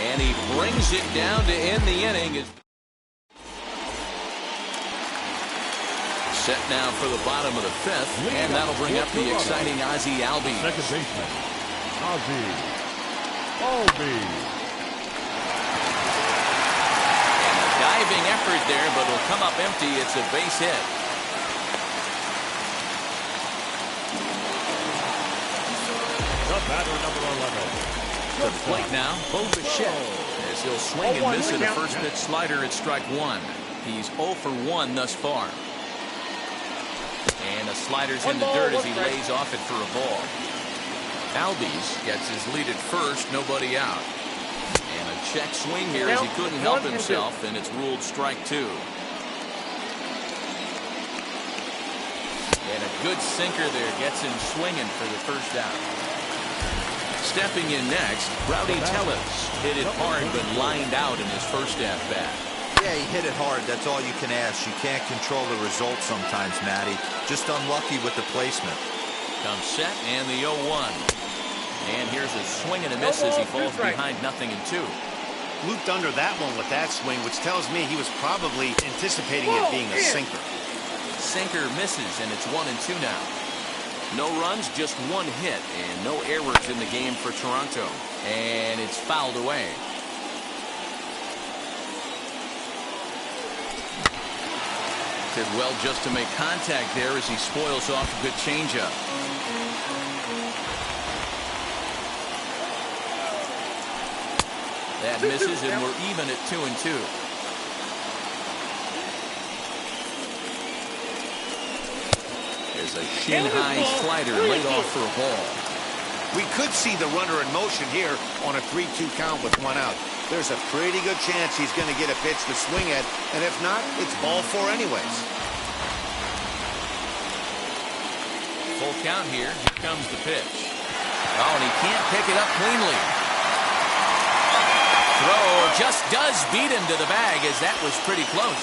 and he brings it down to end the inning. Set now for the bottom of the 5th, and that'll bring up the exciting Ozzie Albies. Second baseman, Ozzie Albies. And a diving effort there, but it'll come up empty. It's a base hit. The batter, number 11. To the plate now, Bo Bichette, as he'll swing and miss at a first pitch slider at strike 1. He's 0 for 1 thus far. And the slider's in the dirt as he lays off it for a ball. Albies gets his lead at first, nobody out. And a check swing here as he couldn't help himself, and it's ruled strike 2. And a good sinker there gets him swinging for the first out. Stepping in next, Rowdy Tellez hit it hard but lined out in his first at-bat. Yeah, he hit it hard. That's all you can ask. You can't control the result sometimes, Matty. Just unlucky with the placement. Comes set and the 0-1. And here's a swing and a miss as he falls behind 0-2. Looped under that one with that swing, which tells me he was probably anticipating it being a sinker. Sinker misses, and it's 1-2 now. No runs, just one hit, and no errors in the game for Toronto. And it's fouled away. Did well just to make contact there as he spoils off a good changeup. That misses, and we're even at 2-2. There's a shin-high slider laid off for a ball. We could see the runner in motion here on a 3-2 count with one out. There's a pretty good chance he's going to get a pitch to swing at, and if not, it's ball four anyways. Full count here. Here comes the pitch. Oh, and he can't pick it up cleanly. Throw just does beat him to the bag, as that was pretty close.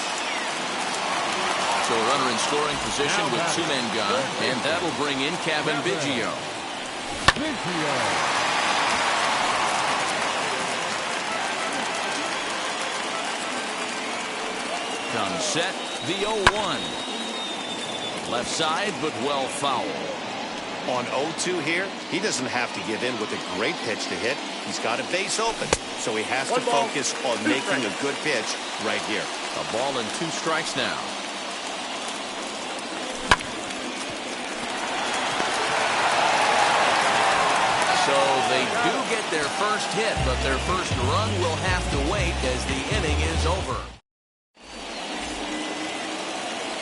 So a runner in scoring position with two men gone, and that'll bring in Kevin Biggio. Comes set, the 0-1. Left side, but well foul. On 0-2 here, he doesn't have to give in with a great pitch to hit. He's got a base open, so he has to focus on making a good pitch right here. A ball and 2 strikes now. So they do get their first hit, but their first run will have to wait as the inning is over.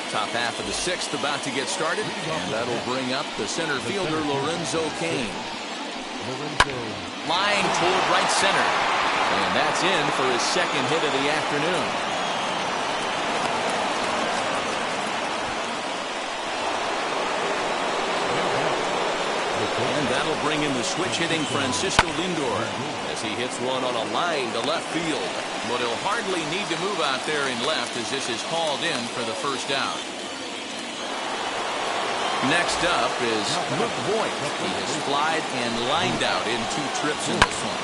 Top half of the 6th about to get started, and that'll bring up the center fielder, Lorenzo Cain. Line toward right center, and that's in for his second hit of the afternoon. And that'll bring in the switch-hitting Francisco Lindor as he hits one on a line to left field. But he'll hardly need to move out there in left as this is hauled in for the first out. Next up is Luke Voigt. He has flied and lined out in 2 trips in this one.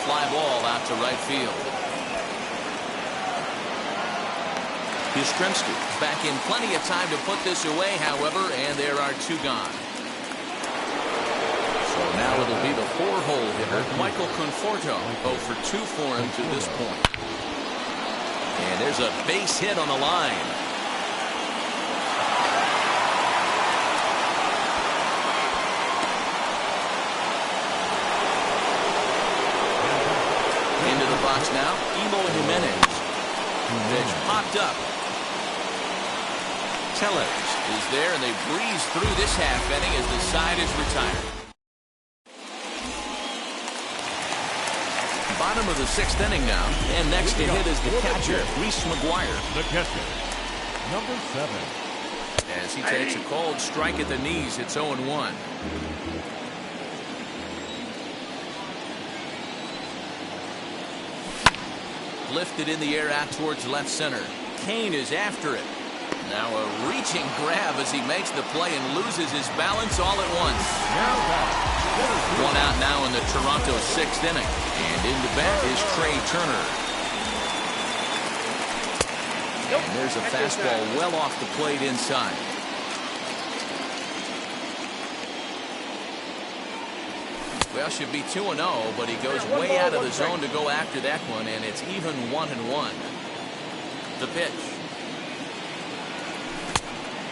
Fly ball out to right field. Yastrzemski back in plenty of time to put this away, however, and there are 2 gone. So now it'll be the 4-hole hitter, Michael Conforto. 0 for 2 for him to this point. And there's a base hit on the line. Into the box now, Eloy Jimenez. Pitch popped up. Tellez is there, and they breeze through this half inning as the side is retired. Bottom of the 6th inning now, and next to hit is the catcher, Reese McGuire. The catcher, number 7. As he takes a cold strike at the knees, it's 0-1. Lifted in the air out towards left center. Cain is after it. Now a reaching grab as he makes the play and loses his balance all at once. One out now in the Toronto 6th inning. And in the bat is Trey Turner. And there's a fastball well off the plate inside. Well, should be 2-0, but he goes way out of the zone to go after that one, and it's even 1-1. The pitch.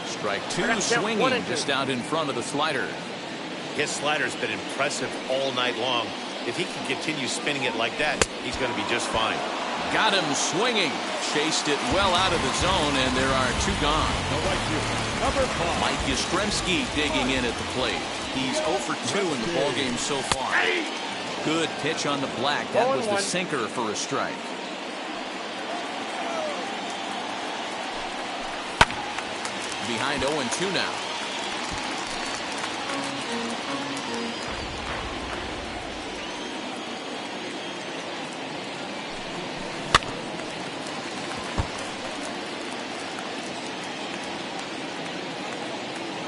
Strike 2, swinging just out in front of the slider. His slider's been impressive all night long. If he can continue spinning it like that, he's going to be just fine. Got him swinging. Chased it well out of the zone, and there are 2 gone. Mike Yastrzemski digging in at the plate. He's 0 for 2 in the ballgame so far. Good pitch on the black. That was the sinker for a strike. Behind 0-2 now.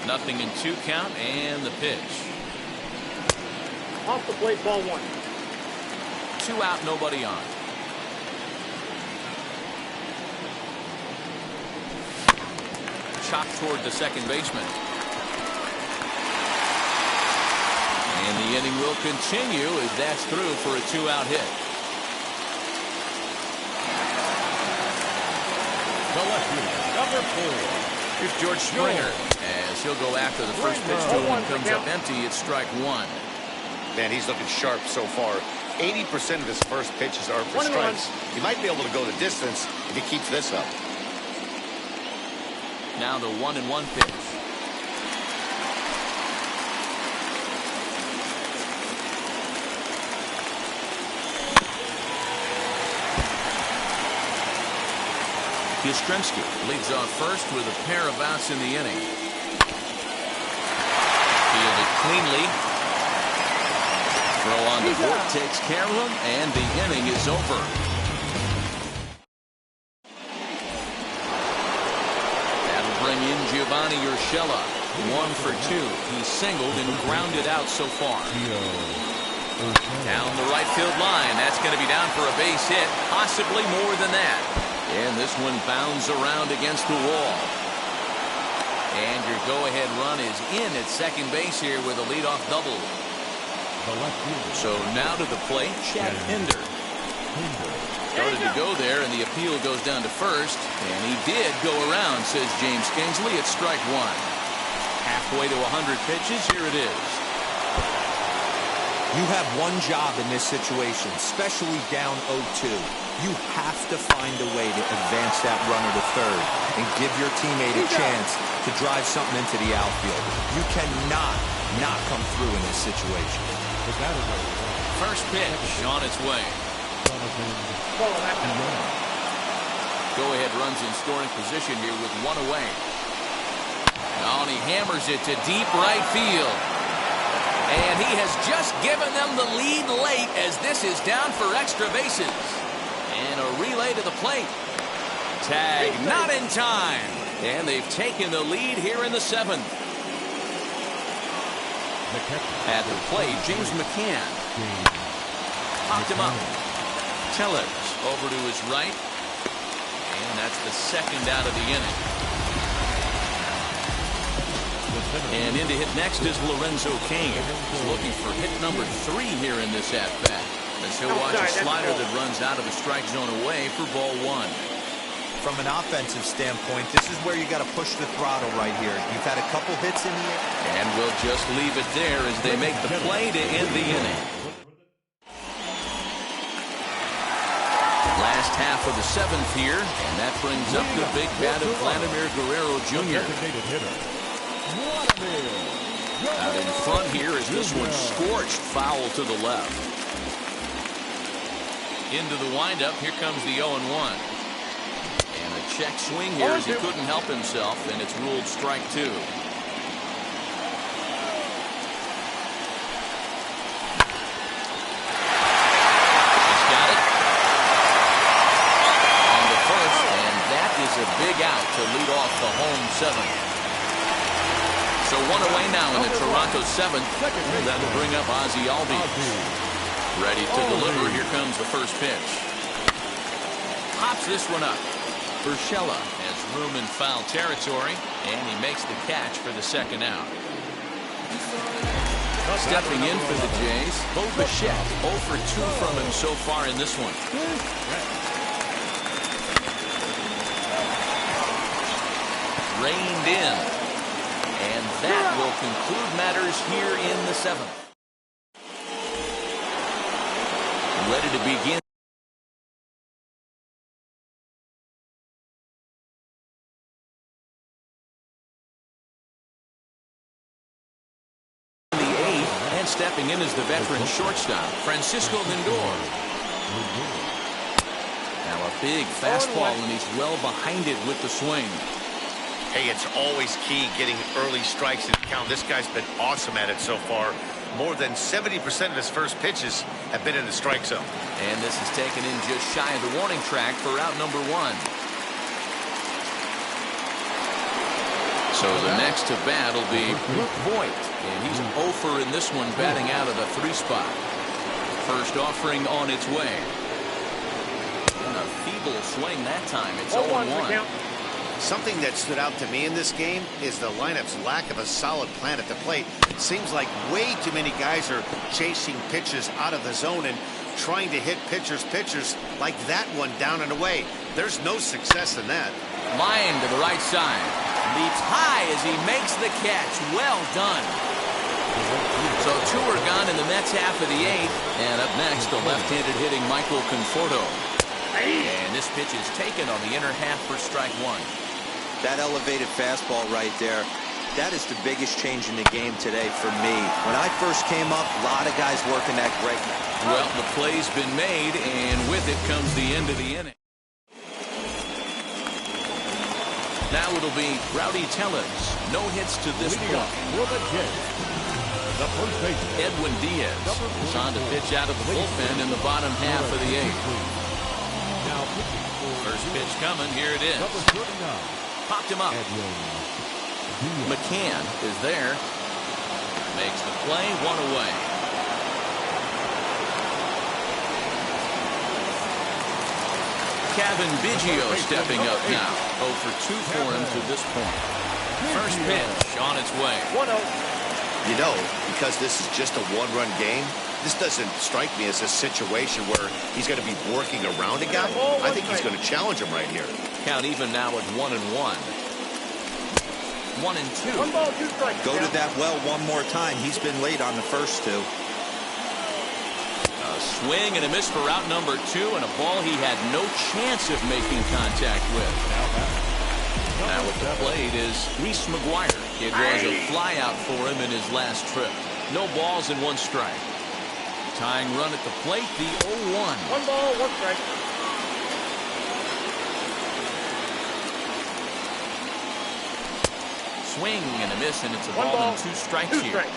Nothing in 2 count, and the pitch. Off the plate, ball 1. 2 out, nobody on. Chopped toward the second baseman. And the inning will continue as that's through for a 2-out hit. The left fielder, number 4. Here's George Springer as he'll go after the first pitch to him and comes up empty. It's strike one. Man, he's looking sharp so far. 80% of his first pitches are for strikes. He might be able to go the distance if he keeps this up. Now the 1-1 pitch. Yastrzemski leads off first with a pair of outs in the inning. Fielded cleanly. Throw on the board takes care of him, and the inning is over. That'll bring in Giovanni Urshela. 1 for 2. He's singled and grounded out so far. Down the right field line. That's going to be down for a base hit, possibly more than that. And this one bounds around against the wall. And your go-ahead run is in at second base here with a leadoff double. So now to the plate, Chad Pinder. Started to go there, and the appeal goes down to first. And he did go around, says James Kingsley. It's strike one. Halfway to 100 pitches. Here it is. You have one job in this situation, especially down 0-2. You have to find a way to advance that runner to third and give your teammate a chance to drive something into the outfield. You cannot not come through in this situation. First pitch on its way. Go-ahead runs in scoring position here with one away. Oh, and he hammers it to deep right field. And he has just given them the lead late as this is down for extra bases. And a relay to the plate. Tag not in time. And they've taken the lead here in the 7th. At the plate, James McCann. Popped him up. Tellez over to his right. And that's the second out of the inning. And in to hit next is Lorenzo Cain. He's looking for hit number 3 here in this at-bat. As he'll watch a slider that runs out of the strike zone away for ball 1. From an offensive standpoint, this is where you got to push the throttle right here. You've had a couple hits in the air. And we'll just leave it there as they make the play to end the inning. Last half of the 7th here, and that brings up the big bat of Vladimir Guerrero Jr. Out in front here is this one scorched foul to the left. Into the windup, here comes the 0-1. And a check swing here as he couldn't help himself, and it's ruled strike 2. He's got it. On the first, and that is a big out to lead off the home 7th. So one away now in the Toronto 7th. That'll bring up Ozzie Albies. Ready to deliver. Here comes the first pitch. Pops this one up. Urshela has room in foul territory, and he makes the catch for the second out. Stepping in for the Jays, Bo Bichette. 0 for 2 from him so far in this one. Reined in. And that will conclude matters here in the 7th. Ready to begin. The 8th, and stepping in is the veteran shortstop, Francisco Lindor. Now a big fastball, and he's well behind it with the swing. Hey, it's always key getting early strikes in the count. This guy's been awesome at it so far. More than 70% of his first pitches have been in the strike zone. And this is taken in just shy of the warning track for out number 1. So the next to bat will be Luke Voigt. And he's 0 for in this one, batting out of the 3 spot. First offering on its way. And a feeble swing that time. It's 0-1. Something that stood out to me in this game is the lineup's lack of a solid plan at the plate. Seems like way too many guys are chasing pitches out of the zone and trying to hit pitchers like that one down and away. There's no success in that. Line to the right side. Leaps high as he makes the catch. Well done. So 2 are gone in the Mets half of the 8th. And up next, the left-handed hitting Michael Conforto. And this pitch is taken on the inner half for strike 1. That elevated fastball right there, that is the biggest change in the game today for me. When I first came up, a lot of guys working that great. Well, the play's been made, and with it comes the end of the inning. Now it'll be Rowdy Tellez. No hits to this point. The first baseman, Edwin Diaz is on to pitch out of the bullpen in the bottom half of the 8th. now pitching for First pitch coming. Here it is. number 39, Popped him up. Edwin Diaz. McCann is there. Makes the play. 1 away. Kevin Biggio stepping up now. 0 for 2 for him to this point. First pitch on its way. 1-0. You know, because this is just a one-run game, this doesn't strike me as a situation where he's going to be working around a guy. I think he's going to challenge him right here. Count even now at 1-1. 1-2. 1 ball, 2 strikes. Go to that well one more time. He's been late on the first 2. A swing and a miss for out number 2, and a ball he had no chance of making contact with. Now at the plate is Reese McGuire. It was a fly out for him in his last trip. No balls and 1 strike. Tying run at the plate, the 0-1. 1 ball, 1 strike. Swing and a miss, and it's a 1 ball ball, and 2 strikes 2 here. strikes.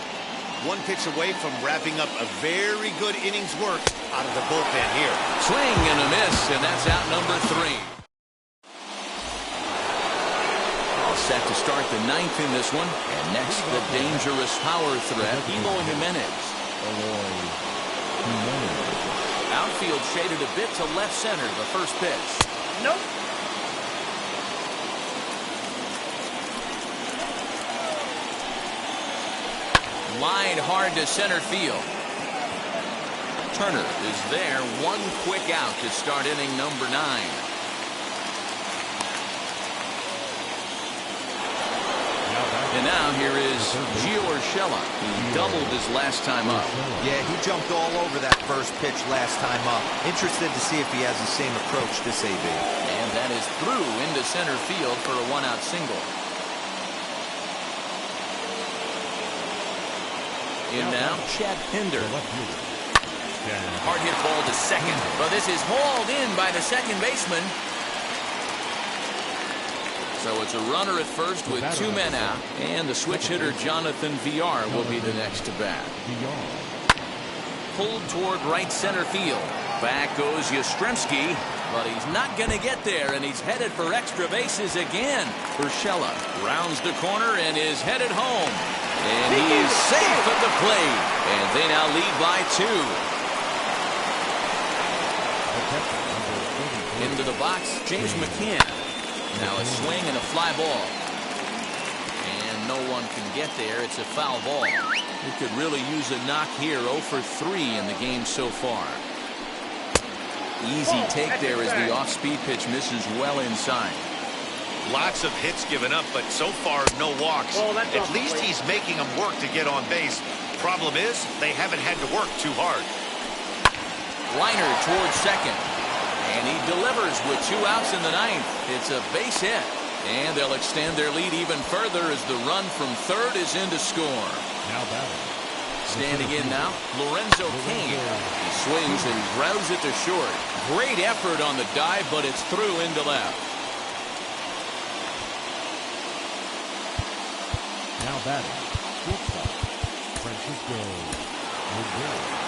1 pitch away from wrapping up a very good innings work out of the bullpen here. Swing and a miss, and that's out number 3. All set to start the 9th in this one. And next, the dangerous power threat, Eloy Jimenez. Outfield shaded a bit to left center, the first pitch. Nope. Line hard to center field. Turner is there. 1 quick out to start inning number 9. And now here is Gio Urshela. He doubled his last time up. Yeah, he jumped all over that first pitch last time up. Interested to see if he has the same approach this AB. And that is through into center field for a 1-out single. In now, Chad Pinder. Hard hit ball to second. But this is hauled in by the second baseman. So it's a runner at first with 2 men out. And the switch hitter Jonathan VR will be the next to bat. Pulled toward right center field. Back goes Yastrzemski. But he's not going to get there. And he's headed for extra bases again. Urshela rounds the corner and is headed home. And he's safe at the plate. And they now lead by 2. Into the box, James McCann. Now a swing and a fly ball. And no one can get there. It's a foul ball. He could really use a knock here. 0 for 3 in the game so far. Easy take there as the off-speed pitch misses well inside. Lots of hits given up, but so far no walks. At least he's making them work to get on base. Problem is, they haven't had to work too hard. Liner towards second. And he delivers with 2 outs in the 9th. It's a base hit. And they'll extend their lead even further as the run from third is in to score. Now batting. Standing in now, Lorenzo Cain. He swings and grounds it to short. Great effort on the dive, but it's through into left. Now batting. Shortstop, Francisco Rivera.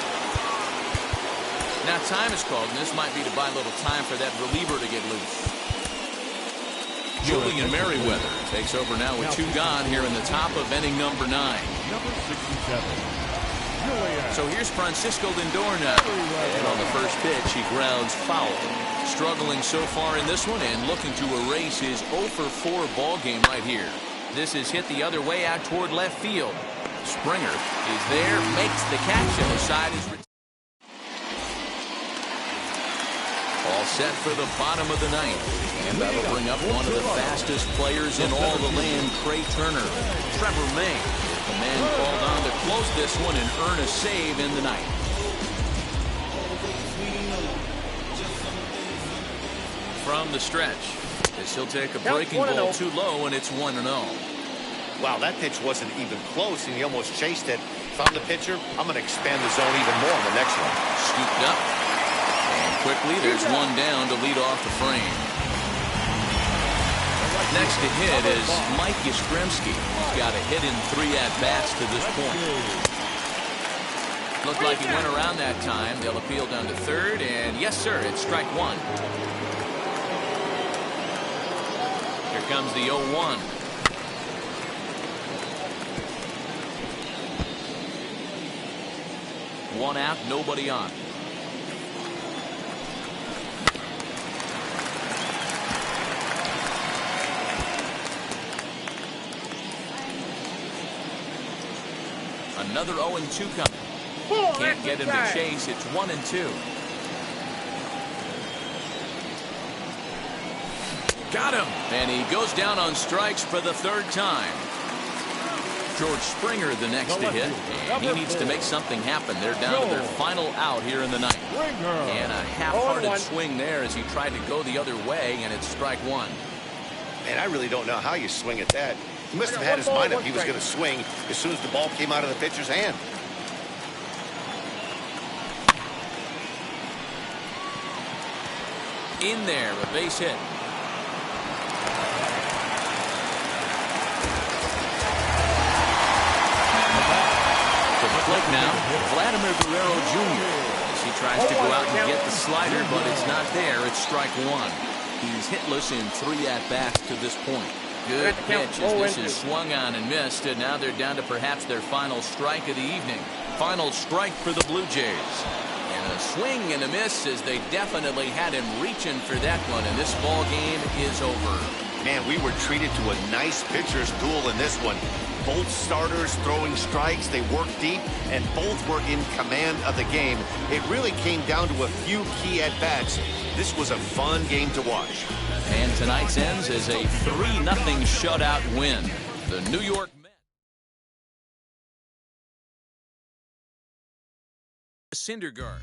Now time is called, and this might be to buy a little time for that reliever to get loose. Julian Merriweather takes over now with 2 gone here in the top of inning number 9. Number 67. So here's Francisco Lindor now. And on the first pitch, he grounds foul. Struggling so far in this one and looking to erase his 0 for 4 ball game right here. This is hit the other way out toward left field. Springer is there, makes the catch, and the side is all set for the bottom of the ninth. And that'll bring up one of the fastest players in all the land, Trey Turner. Trevor May, the man called on to close this one and earn a save in the ninth. From the stretch, as he'll take a breaking ball too low, and it's 1-0. Wow, that pitch wasn't even close, and he almost chased it. If I'm the pitcher, I'm going to expand the zone even more on the next one. Scooped up. And quickly, there's one down to lead off the frame. Next to hit is Mike Yastrzemski. He's got a hit in 3 at-bats to this point. Looked like he went around that time. They'll appeal down to third, and yes, sir, it's strike one. Here comes the 0-1. One out, nobody on. Another 0-2 coming. Can't get him to chase. It's 1-2. Got him. And he goes down on strikes for the 3rd time. George Springer the next to hit, and he needs to make something happen. They're down to their final out here in the ninth. And a half-hearted swing there as he tried to go the other way, and it's strike one. And I really don't know how you swing at that. He must have had his mind up he was going to swing as soon as the ball came out of the pitcher's hand. In there, a base hit. Plate now, Vladimir Guerrero Jr. as he tries to go out and get the slider, but it's not there. It's strike one. He's hitless in 3 at-bats to this point. Good pitch as this is swung on and missed, and now they're down to perhaps their final strike of the evening. Final strike for the Blue Jays. And a swing and a miss as they definitely had him reaching for that one, and this ball game is over. Man, we were treated to a nice pitcher's duel in this one. Both starters throwing strikes, they worked deep, and both were in command of the game. It really came down to a few key at-bats. This was a fun game to watch. And tonight's ends as a 3-0 shutout win. The New York Mets. Syndergaard.